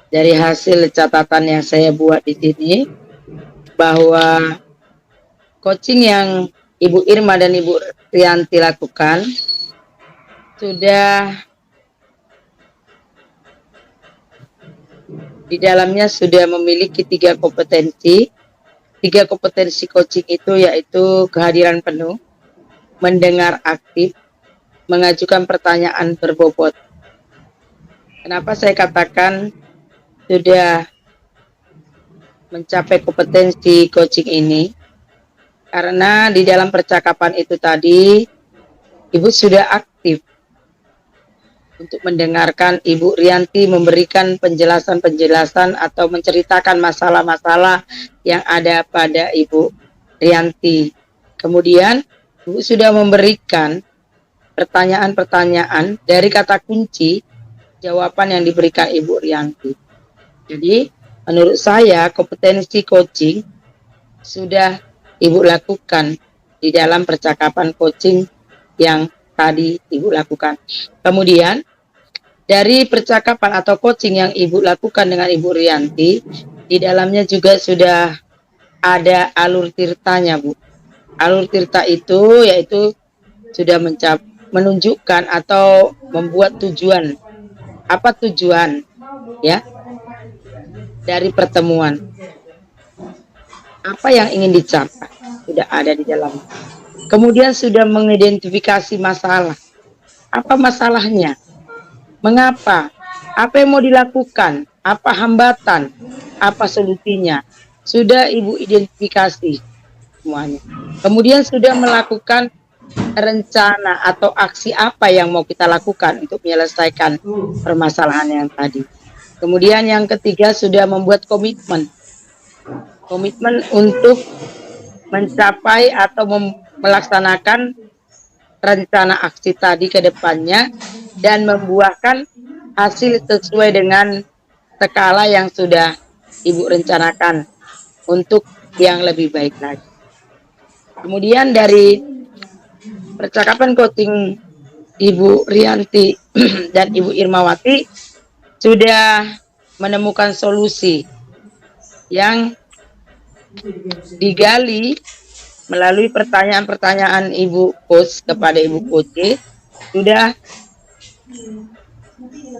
dari hasil catatan yang saya buat di sini, bahwa coaching yang Ibu Irma dan Ibu Rianti lakukan sudah di dalamnya sudah memiliki 3 kompetensi. 3 kompetensi coaching itu yaitu kehadiran penuh, mendengar aktif, mengajukan pertanyaan berbobot. Kenapa saya katakan sudah mencapai kompetensi coaching ini? Karena di dalam percakapan itu tadi, Ibu sudah aktif untuk mendengarkan Ibu Rianti memberikan penjelasan-penjelasan atau menceritakan masalah-masalah yang ada pada Ibu Rianti. Kemudian, Ibu sudah memberikan pertanyaan-pertanyaan dari kata kunci, jawaban yang diberikan Ibu Rianti. Jadi, menurut saya kompetensi coaching sudah Ibu lakukan di dalam percakapan coaching yang tadi Ibu lakukan. Kemudian, dari percakapan atau coaching yang Ibu lakukan dengan Ibu Rianti, di dalamnya juga sudah ada alur tirtanya, Bu. Alur tirta itu yaitu sudah menunjukkan atau membuat tujuan. Apa tujuan? Ya. dari pertemuan. Apa yang ingin dicapai sudah ada di dalam. Kemudian sudah mengidentifikasi masalah. Apa masalahnya? Mengapa? Apa yang mau dilakukan? Apa hambatan? Apa solusinya? Sudah Ibu identifikasi semuanya. Kemudian sudah melakukan rencana atau aksi apa yang mau kita lakukan untuk menyelesaikan permasalahan yang tadi. Kemudian yang ketiga sudah membuat komitmen. Komitmen untuk mencapai atau melaksanakan rencana aksi tadi ke depannya dan membuahkan hasil sesuai dengan skala yang sudah Ibu rencanakan untuk yang lebih baik lagi. Kemudian dari percakapan coaching Ibu Rianti dan Ibu Irmawati sudah menemukan solusi yang digali melalui pertanyaan-pertanyaan Ibu Coach kepada Ibu Coach, sudah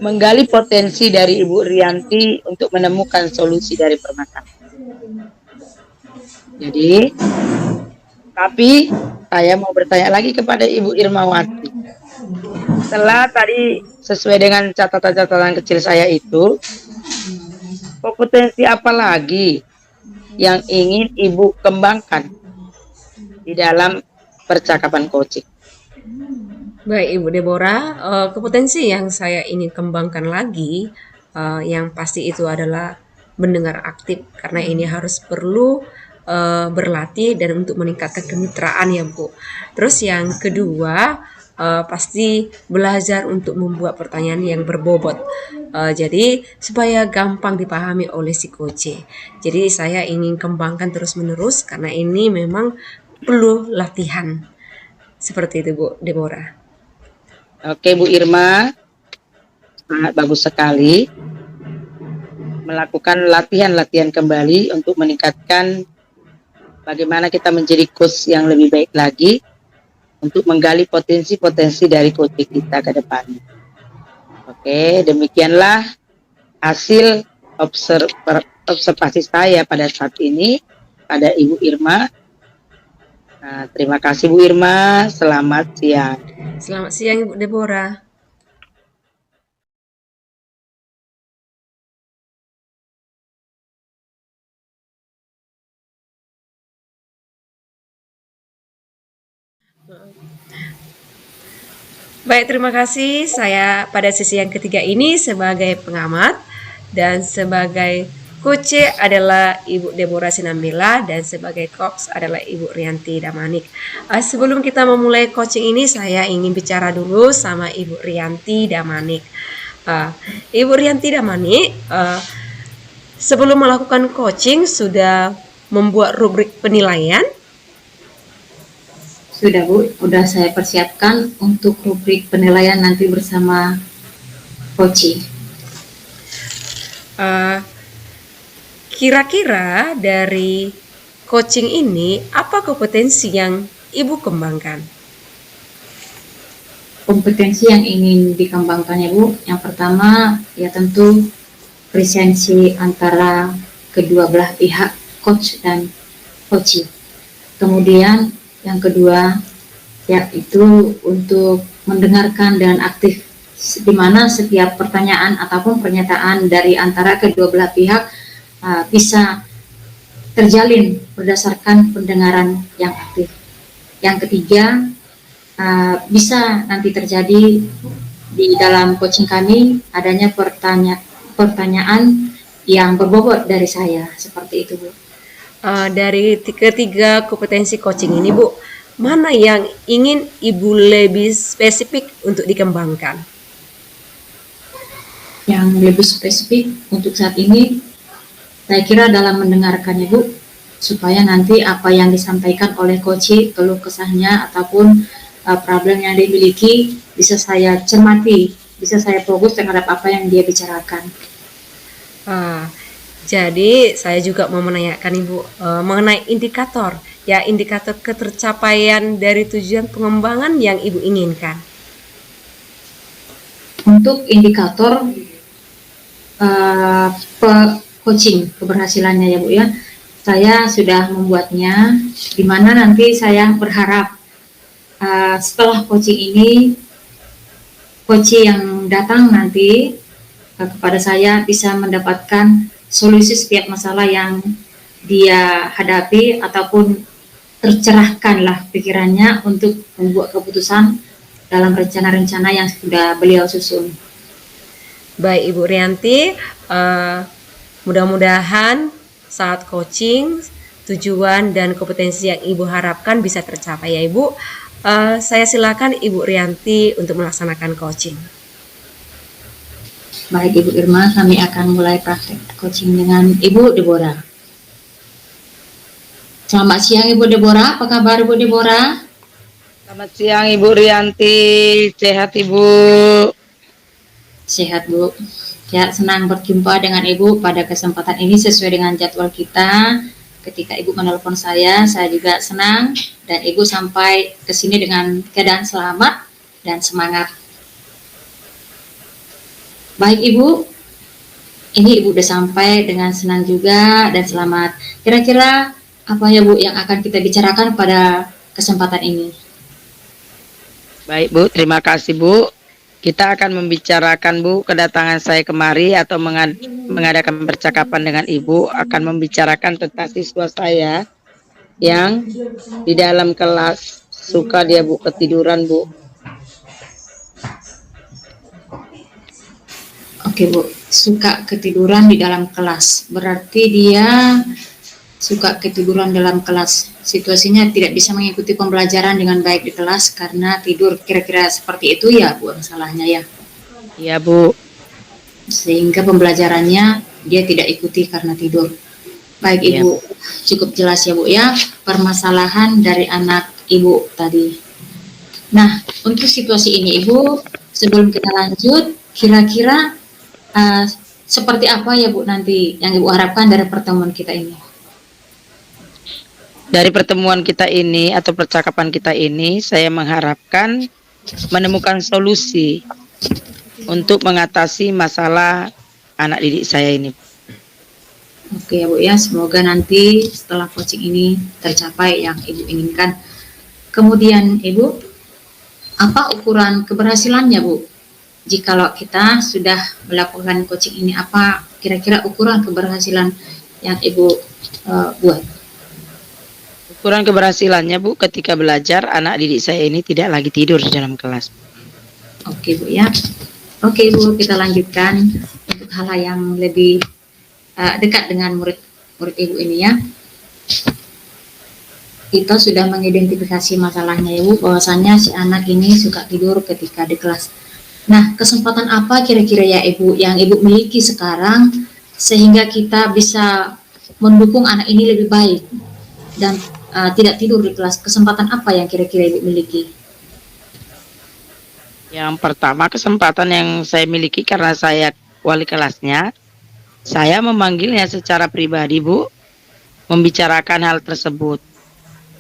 menggali potensi dari Ibu Rianti untuk menemukan solusi dari permasalahan. Jadi, tapi saya mau bertanya lagi kepada Ibu Irmawati. Setelah tadi sesuai dengan catatan-catatan kecil saya itu, kompetensi apa lagi yang ingin Ibu kembangkan di dalam percakapan coaching? Baik Ibu Deborah, kompetensi yang saya ingin kembangkan lagi, yang pasti itu adalah mendengar aktif, karena ini harus perlu berlatih dan untuk meningkatkan kemitraan ya Bu. Terus yang kedua, pasti belajar untuk membuat pertanyaan yang berbobot. Jadi supaya gampang dipahami oleh si coach. Jadi saya ingin kembangkan terus-menerus karena ini memang perlu latihan. Seperti itu Bu Deborah. Oke Bu Irma, sangat bagus sekali melakukan latihan-latihan kembali untuk meningkatkan bagaimana kita menjadi coach yang lebih baik lagi untuk menggali potensi-potensi dari coach kita ke depannya. Oke, demikianlah hasil observasi saya pada saat ini pada Ibu Irma. Nah, terima kasih Bu Irma, selamat siang. Selamat siang Ibu Deborah. Baik, terima kasih. Saya pada sesi yang ketiga ini sebagai pengamat dan sebagai coach adalah Ibu Deborah Sinambela dan sebagai coach adalah Ibu Rianti Damanik. Sebelum kita memulai coaching ini, saya ingin bicara dulu sama Ibu Rianti Damanik. Ibu Rianti Damanik, sebelum melakukan coaching sudah membuat rubrik penilaian? Sudah Bu, sudah saya persiapkan untuk rubrik penilaian nanti bersama coaching. Kira-kira dari coaching ini apa kompetensi yang Ibu kembangkan? Kompetensi yang ingin dikembangkan ya Bu, yang pertama ya tentu presensi antara kedua belah pihak, coach dan coachee. Kemudian yang kedua yaitu untuk mendengarkan dengan aktif, di mana setiap pertanyaan ataupun pernyataan dari antara kedua belah pihak bisa terjalin berdasarkan pendengaran yang aktif. Yang ketiga, bisa nanti terjadi di dalam coaching kami adanya pertanyaan yang berbobot dari saya, seperti itu Bu. Dari ketiga kompetensi coaching ini Bu, mana yang ingin Ibu lebih spesifik untuk dikembangkan? Yang lebih spesifik untuk saat ini, saya kira dalam mendengarkannya Bu, supaya nanti apa yang disampaikan oleh coach, keluh kesahnya ataupun problem yang dimiliki bisa saya cermati, bisa saya fokus terhadap apa yang dia bicarakan. Jadi saya juga mau menanyakan Ibu mengenai indikator, ya indikator ketercapaian dari tujuan pengembangan yang Ibu inginkan. Untuk indikator coaching keberhasilannya ya Bu ya. Saya sudah membuatnya, di mana nanti saya berharap setelah coaching ini, coach yang datang nanti kepada saya bisa mendapatkan solusi setiap masalah yang dia hadapi, ataupun tercerahkanlah pikirannya untuk membuat keputusan dalam rencana-rencana yang sudah beliau susun. Baik Ibu Rianti, mudah-mudahan saat coaching tujuan dan kompetensi yang Ibu harapkan bisa tercapai ya Ibu. Saya silakan Ibu Rianti untuk melaksanakan coaching. Baik Ibu Irma, kami akan mulai praktek coaching dengan Ibu Deborah. Selamat siang Ibu Deborah, apa kabar Ibu Deborah? Selamat siang Ibu Rianti, sehat Ibu? Sehat Bu. Ya, senang berjumpa dengan Ibu pada kesempatan ini sesuai dengan jadwal kita. Ketika Ibu menelpon saya juga senang, dan Ibu sampai ke sini dengan keadaan selamat dan semangat. Baik Ibu, ini Ibu udah sampai dengan senang juga dan selamat. Kira-kira apa ya Bu yang akan kita bicarakan pada kesempatan ini? Baik Bu, terima kasih Bu. Kita akan membicarakan Bu, kedatangan saya kemari atau mengadakan percakapan dengan Ibu akan membicarakan tentang siswa saya yang di dalam kelas suka dia Bu ketiduran Bu. Oke Bu, suka ketiduran di dalam kelas. Berarti dia suka ketiduran dalam kelas. Situasinya tidak bisa mengikuti pembelajaran dengan baik di kelas karena tidur. Kira-kira seperti itu ya Bu masalahnya ya? Iya Bu. Sehingga pembelajarannya dia tidak ikuti karena tidur. Baik Ibu, cukup jelas ya Bu ya permasalahan dari anak Ibu tadi. Nah, untuk situasi ini Ibu, sebelum kita lanjut, kira-kira seperti apa ya Bu nanti yang Ibu harapkan dari pertemuan kita ini? Dari pertemuan kita ini atau percakapan kita ini, saya mengharapkan menemukan solusi untuk mengatasi masalah anak didik saya ini. Oke ya Bu ya, semoga nanti setelah coaching ini tercapai yang Ibu inginkan. Kemudian Ibu, apa ukuran keberhasilannya Bu? Jikalau kita sudah melakukan coaching ini, apa kira-kira ukuran keberhasilan yang Ibu buat? Ukuran keberhasilannya Bu, ketika belajar anak didik saya ini tidak lagi tidur di dalam kelas. Oke Bu ya. Oke Bu, kita lanjutkan untuk hal yang lebih dekat dengan murid Ibu ini ya. Kita sudah mengidentifikasi masalahnya ya Bu, bahwasannya si anak ini suka tidur ketika di kelas. Nah, kesempatan apa kira-kira ya Ibu yang Ibu miliki sekarang sehingga kita bisa mendukung anak ini lebih baik dan tidak tidur di kelas? Kesempatan apa yang kira-kira Ibu miliki? Yang pertama, kesempatan yang saya miliki karena saya wali kelasnya, saya memanggilnya secara pribadi Bu, membicarakan hal tersebut.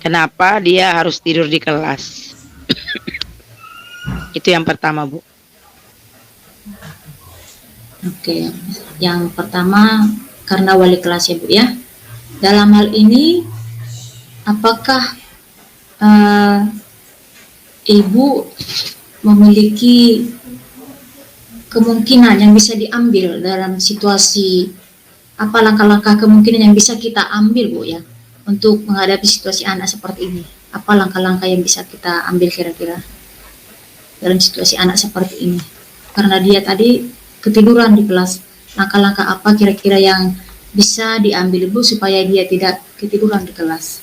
Kenapa dia harus tidur di kelas? Itu yang pertama Bu. Oke, yang pertama karena wali kelas ya Bu ya. Dalam hal ini, apakah Ibu memiliki kemungkinan yang bisa diambil dalam situasi, apa langkah-langkah kemungkinan yang bisa kita ambil Bu ya untuk menghadapi situasi anak seperti ini? Apa langkah-langkah yang bisa kita ambil kira-kira dalam situasi anak seperti ini? Karena dia tadi ketiduran di kelas, langkah-langkah apa kira-kira yang bisa diambil Bu supaya dia tidak ketiduran di kelas?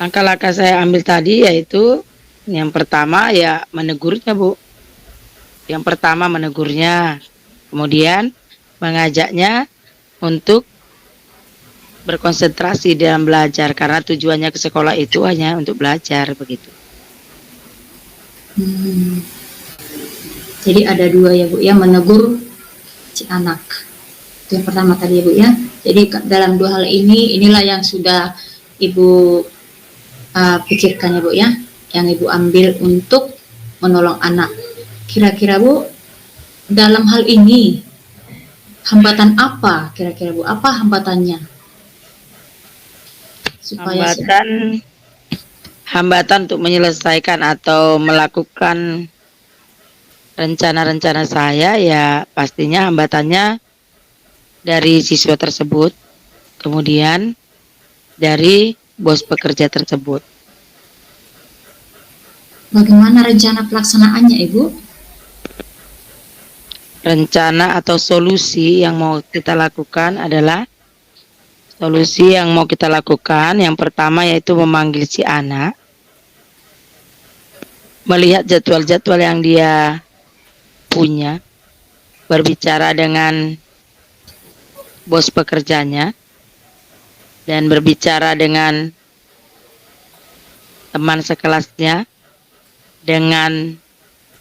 Langkah-langkah saya ambil tadi yaitu yang pertama ya menegurnya Bu. Yang pertama menegurnya, kemudian mengajaknya untuk berkonsentrasi dalam belajar karena tujuannya ke sekolah itu hanya untuk belajar begitu. Jadi ada dua ya Bu ya, menegur si anak. Itu yang pertama tadi ya Bu ya. Jadi dalam dua hal ini, inilah yang sudah Ibu pikirkan ya Bu ya, yang Ibu ambil untuk menolong anak. Kira-kira Bu, dalam hal ini hambatan apa kira-kira Bu? Apa hambatannya supaya Hambatan untuk menyelesaikan atau melakukan rencana-rencana saya, ya pastinya hambatannya dari siswa tersebut, kemudian dari bos pekerja tersebut. bagaimana rencana pelaksanaannya Ibu? Rencana atau solusi yang mau kita lakukan adalah yang pertama yaitu memanggil si anak, melihat jadwal-jadwal yang dia punya, berbicara dengan bos pekerjanya, dan berbicara dengan teman sekelasnya, dengan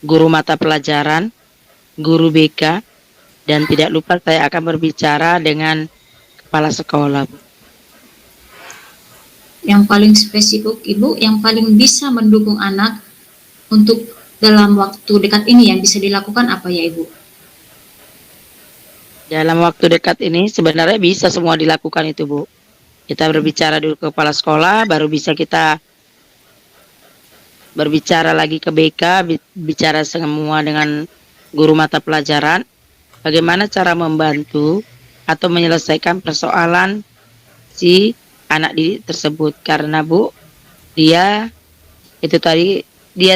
guru mata pelajaran, guru BK, dan tidak lupa saya akan berbicara dengan kepala sekolah. Yang paling spesifik Ibu, yang paling bisa mendukung anak untuk dalam waktu dekat ini yang bisa dilakukan apa ya Ibu? Dalam waktu dekat ini sebenarnya bisa semua dilakukan itu, Bu. Kita berbicara dulu ke kepala sekolah, baru bisa kita berbicara lagi ke BK, bicara semua dengan guru mata pelajaran, bagaimana cara membantu atau menyelesaikan persoalan si anak didik tersebut. Karena Bu, dia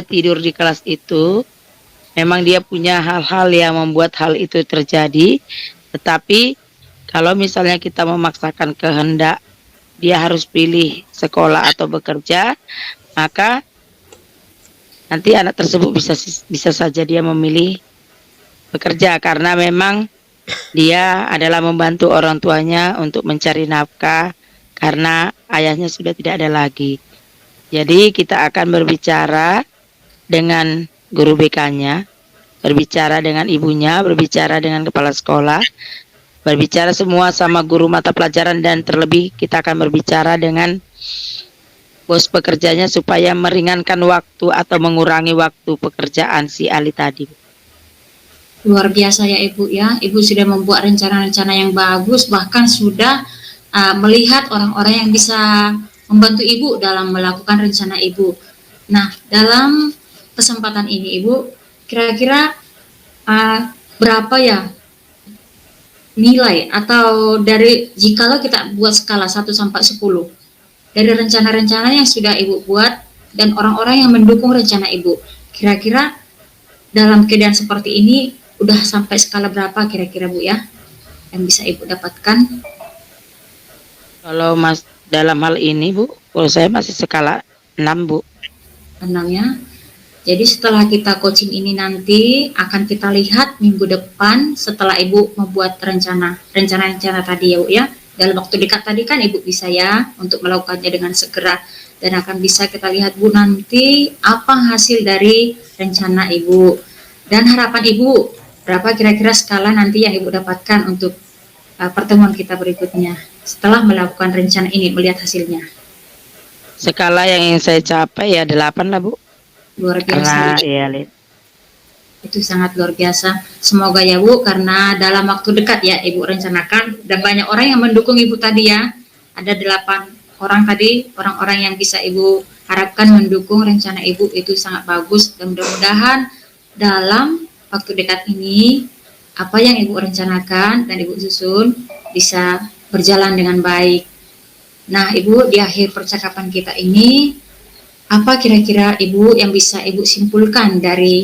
tidur di kelas itu, memang dia punya hal-hal yang membuat hal itu terjadi, tetapi kalau misalnya kita memaksakan kehendak dia harus pilih sekolah atau bekerja, maka nanti anak tersebut bisa saja dia memilih bekerja, karena memang dia adalah membantu orang tuanya untuk mencari nafkah karena ayahnya sudah tidak ada lagi. Jadi kita akan berbicara dengan guru BK-nya, berbicara dengan ibunya, berbicara dengan kepala sekolah, berbicara semua sama guru mata pelajaran, dan terlebih kita akan berbicara dengan bos pekerjanya supaya meringankan waktu atau mengurangi waktu pekerjaan si Ali tadi. Luar biasa ya Ibu ya, Ibu sudah membuat rencana-rencana yang bagus, bahkan sudah melihat orang-orang yang bisa membantu Ibu dalam melakukan rencana Ibu. Nah, dalam kesempatan ini Ibu, kira-kira berapa ya nilai atau dari jikalau kita buat skala 1 sampai 10 dari rencana-rencana yang sudah Ibu buat dan orang-orang yang mendukung rencana Ibu, kira-kira dalam keadaan seperti ini udah sampai skala berapa kira-kira Bu ya yang bisa Ibu dapatkan? Kalau dalam hal ini Bu, kalau saya masih skala 6 Bu. 6 ya. Jadi setelah kita coaching ini nanti akan kita lihat minggu depan setelah Ibu membuat rencana-rencana tadi ya Bu ya. Dalam waktu dekat tadi kan Ibu bisa ya untuk melakukannya dengan segera, dan akan bisa kita lihat Bu nanti apa hasil dari rencana Ibu dan harapan Ibu berapa kira-kira skala nanti yang Ibu dapatkan untuk pertemuan kita berikutnya setelah melakukan rencana ini, melihat hasilnya. Skala yang ingin saya capai ya 8 lah Bu. Luar biasa. Karena, itu sangat luar biasa. Semoga ya Bu, karena dalam waktu dekat ya Ibu rencanakan, dan banyak orang yang mendukung Ibu tadi ya. Ada 8 orang tadi, orang-orang yang bisa Ibu harapkan mendukung rencana Ibu, itu sangat bagus. Dan mudah-mudahan dalam waktu dekat ini, apa yang Ibu rencanakan dan Ibu susun bisa berjalan dengan baik. Nah Ibu, di akhir percakapan kita ini, apa kira-kira Ibu yang bisa Ibu simpulkan dari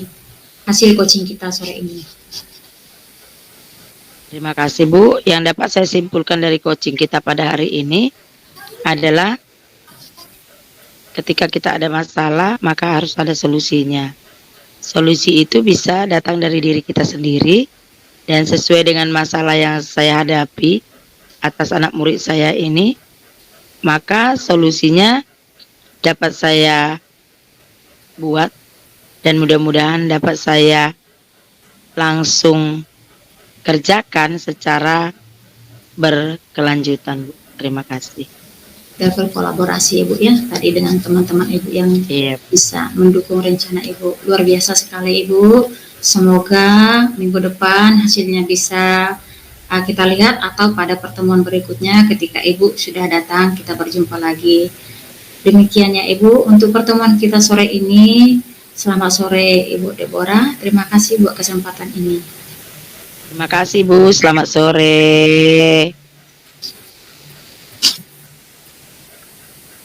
hasil coaching kita sore ini? Terima kasih Bu. Yang dapat saya simpulkan dari coaching kita pada hari ini adalah ketika kita ada masalah, maka harus ada solusinya. Solusi itu bisa datang dari diri kita sendiri dan sesuai dengan masalah yang saya hadapi atas anak murid saya ini, maka solusinya dapat saya buat dan mudah-mudahan dapat saya langsung kerjakan secara berkelanjutan Bu. Terima kasih. Dan berkolaborasi Ibu ya tadi dengan teman-teman Ibu yang bisa mendukung rencana Ibu. Luar biasa sekali Ibu. Semoga minggu depan hasilnya bisa kita lihat atau pada pertemuan berikutnya ketika Ibu sudah datang kita berjumpa lagi. Demikian ya Ibu untuk pertemuan kita sore ini. Selamat sore Ibu Deborah. Terima kasih buat kesempatan ini. Terima kasih Bu, selamat sore.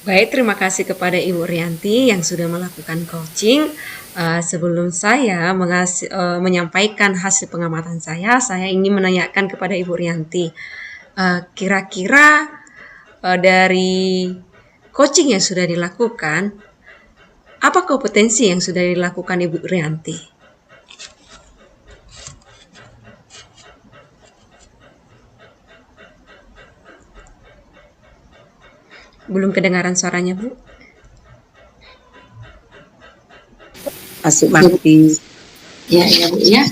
Baik, terima kasih kepada Ibu Rianti yang sudah melakukan coaching. Sebelum saya menyampaikan hasil pengamatan saya ingin menanyakan kepada Ibu Rianti, kira-kira dari coaching yang sudah dilakukan, apa kompetensi yang sudah dilakukan Ibu Rianti? Belum kedengaran suaranya, Bu? Masuk mati. Ya Bu ya.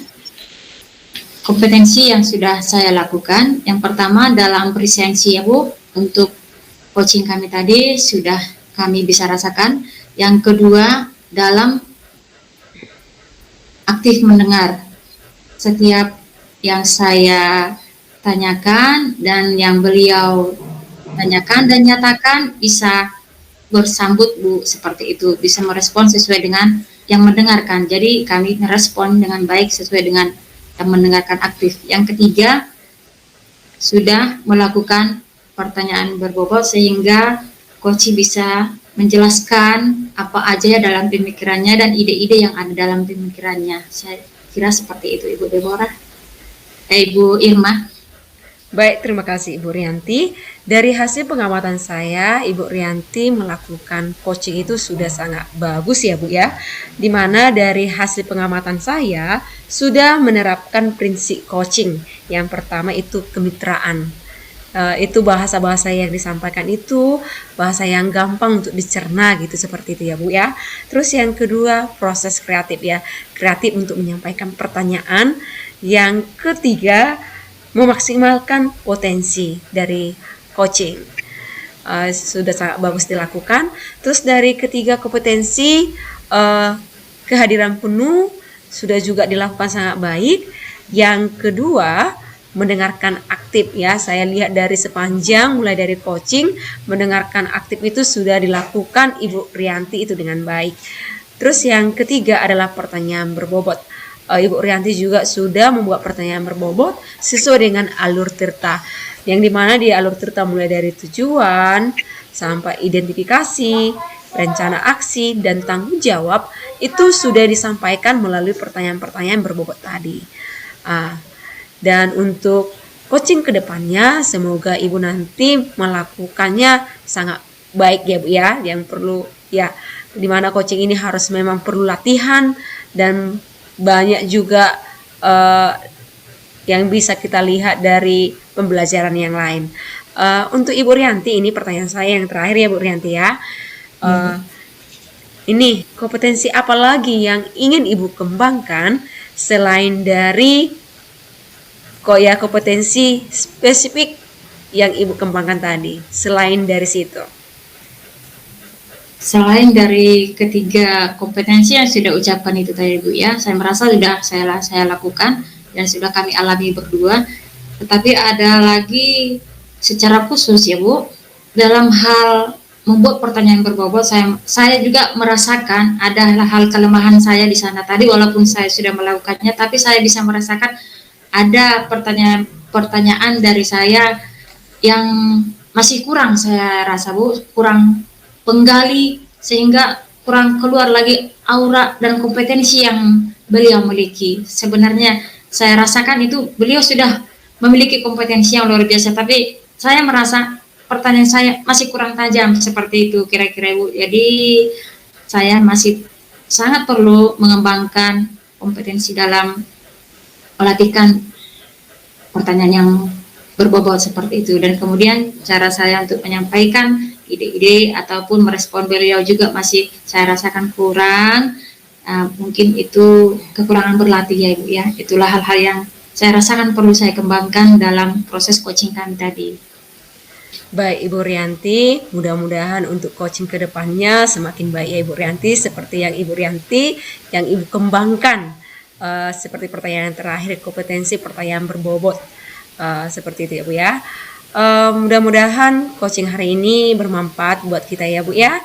Kompetensi yang sudah saya lakukan, yang pertama dalam presensi ya Bu, untuk coaching kami tadi sudah kami bisa rasakan. Yang kedua, dalam aktif mendengar setiap yang saya tanyakan dan yang beliau tanyakan dan nyatakan bisa bersambut Bu, seperti itu, bisa merespon sesuai dengan yang mendengarkan. Jadi kami merespon dengan baik sesuai dengan yang mendengarkan aktif. Yang ketiga, sudah melakukan pertanyaan berbobot sehingga coach bisa menjelaskan apa aja dalam pemikirannya dan ide-ide yang ada dalam pemikirannya. Saya kira seperti itu Ibu Deborah. Ibu Irma. Baik, terima kasih Ibu Rianti. Dari hasil pengamatan saya, Ibu Rianti melakukan coaching itu sudah sangat bagus ya Bu ya. Dimana dari hasil pengamatan saya sudah menerapkan prinsip coaching. Yang pertama itu kemitraan. Itu bahasa-bahasa yang disampaikan itu bahasa yang gampang untuk dicerna gitu, seperti itu ya Bu ya. Terus yang kedua proses kreatif ya, kreatif untuk menyampaikan pertanyaan. Yang ketiga memaksimalkan potensi dari coaching, sudah sangat bagus dilakukan. Terus dari ketiga kompetensi, kehadiran penuh sudah juga dilakukan sangat baik. Yang kedua mendengarkan aktif ya, saya lihat dari sepanjang mulai dari coaching, mendengarkan aktif itu sudah dilakukan Ibu Rianti itu dengan baik. Terus yang ketiga adalah pertanyaan berbobot. Ibu Rianti juga sudah membuat pertanyaan berbobot sesuai dengan alur tirta, yang dimana di alur tirta mulai dari tujuan sampai identifikasi, rencana aksi, dan tanggung jawab itu sudah disampaikan melalui pertanyaan-pertanyaan berbobot tadi. Dan untuk coaching kedepannya semoga Ibu nanti melakukannya sangat baik ya Bu ya, yang perlu ya, dimana coaching ini harus memang perlu latihan dan banyak juga yang bisa kita lihat dari pembelajaran yang lain. Untuk Ibu Rianti, ini pertanyaan saya yang terakhir ya Bu Rianti ya. Ini kompetensi apa lagi yang ingin Ibu kembangkan selain dari kompetensi spesifik yang Ibu kembangkan tadi, selain dari situ? Selain dari ketiga kompetensi yang sudah ucapkan itu tadi Bu ya, saya merasa sudah saya lakukan dan sudah kami alami berdua. Tetapi ada lagi secara khusus ya Bu, dalam hal membuat pertanyaan berbobot, saya juga merasakan ada hal kelemahan saya di sana tadi. Walaupun saya sudah melakukannya, tapi saya bisa merasakan ada pertanyaan dari saya yang masih kurang, saya rasa Bu, kurang penggali sehingga kurang keluar lagi aura dan kompetensi yang beliau miliki. Sebenarnya saya rasakan itu beliau sudah memiliki kompetensi yang luar biasa, tapi saya merasa pertanyaan saya masih kurang tajam, seperti itu kira-kira Bu. Jadi saya masih sangat perlu mengembangkan kompetensi dalam melatihkan pertanyaan yang berbobot seperti itu. Dan kemudian cara saya untuk menyampaikan ide-ide ataupun merespon beliau juga masih saya rasakan kurang. Mungkin itu kekurangan berlatih ya Ibu ya. Itulah hal-hal yang saya rasakan perlu saya kembangkan dalam proses coaching kami tadi. Baik Ibu Rianti, mudah-mudahan untuk coaching kedepannya semakin baik ya Ibu Rianti, seperti yang Ibu Rianti yang Ibu kembangkan, seperti pertanyaan terakhir, kompetensi pertanyaan berbobot. seperti itu ya Bu ya. Mudah-mudahan coaching hari ini bermanfaat buat kita ya Bu ya.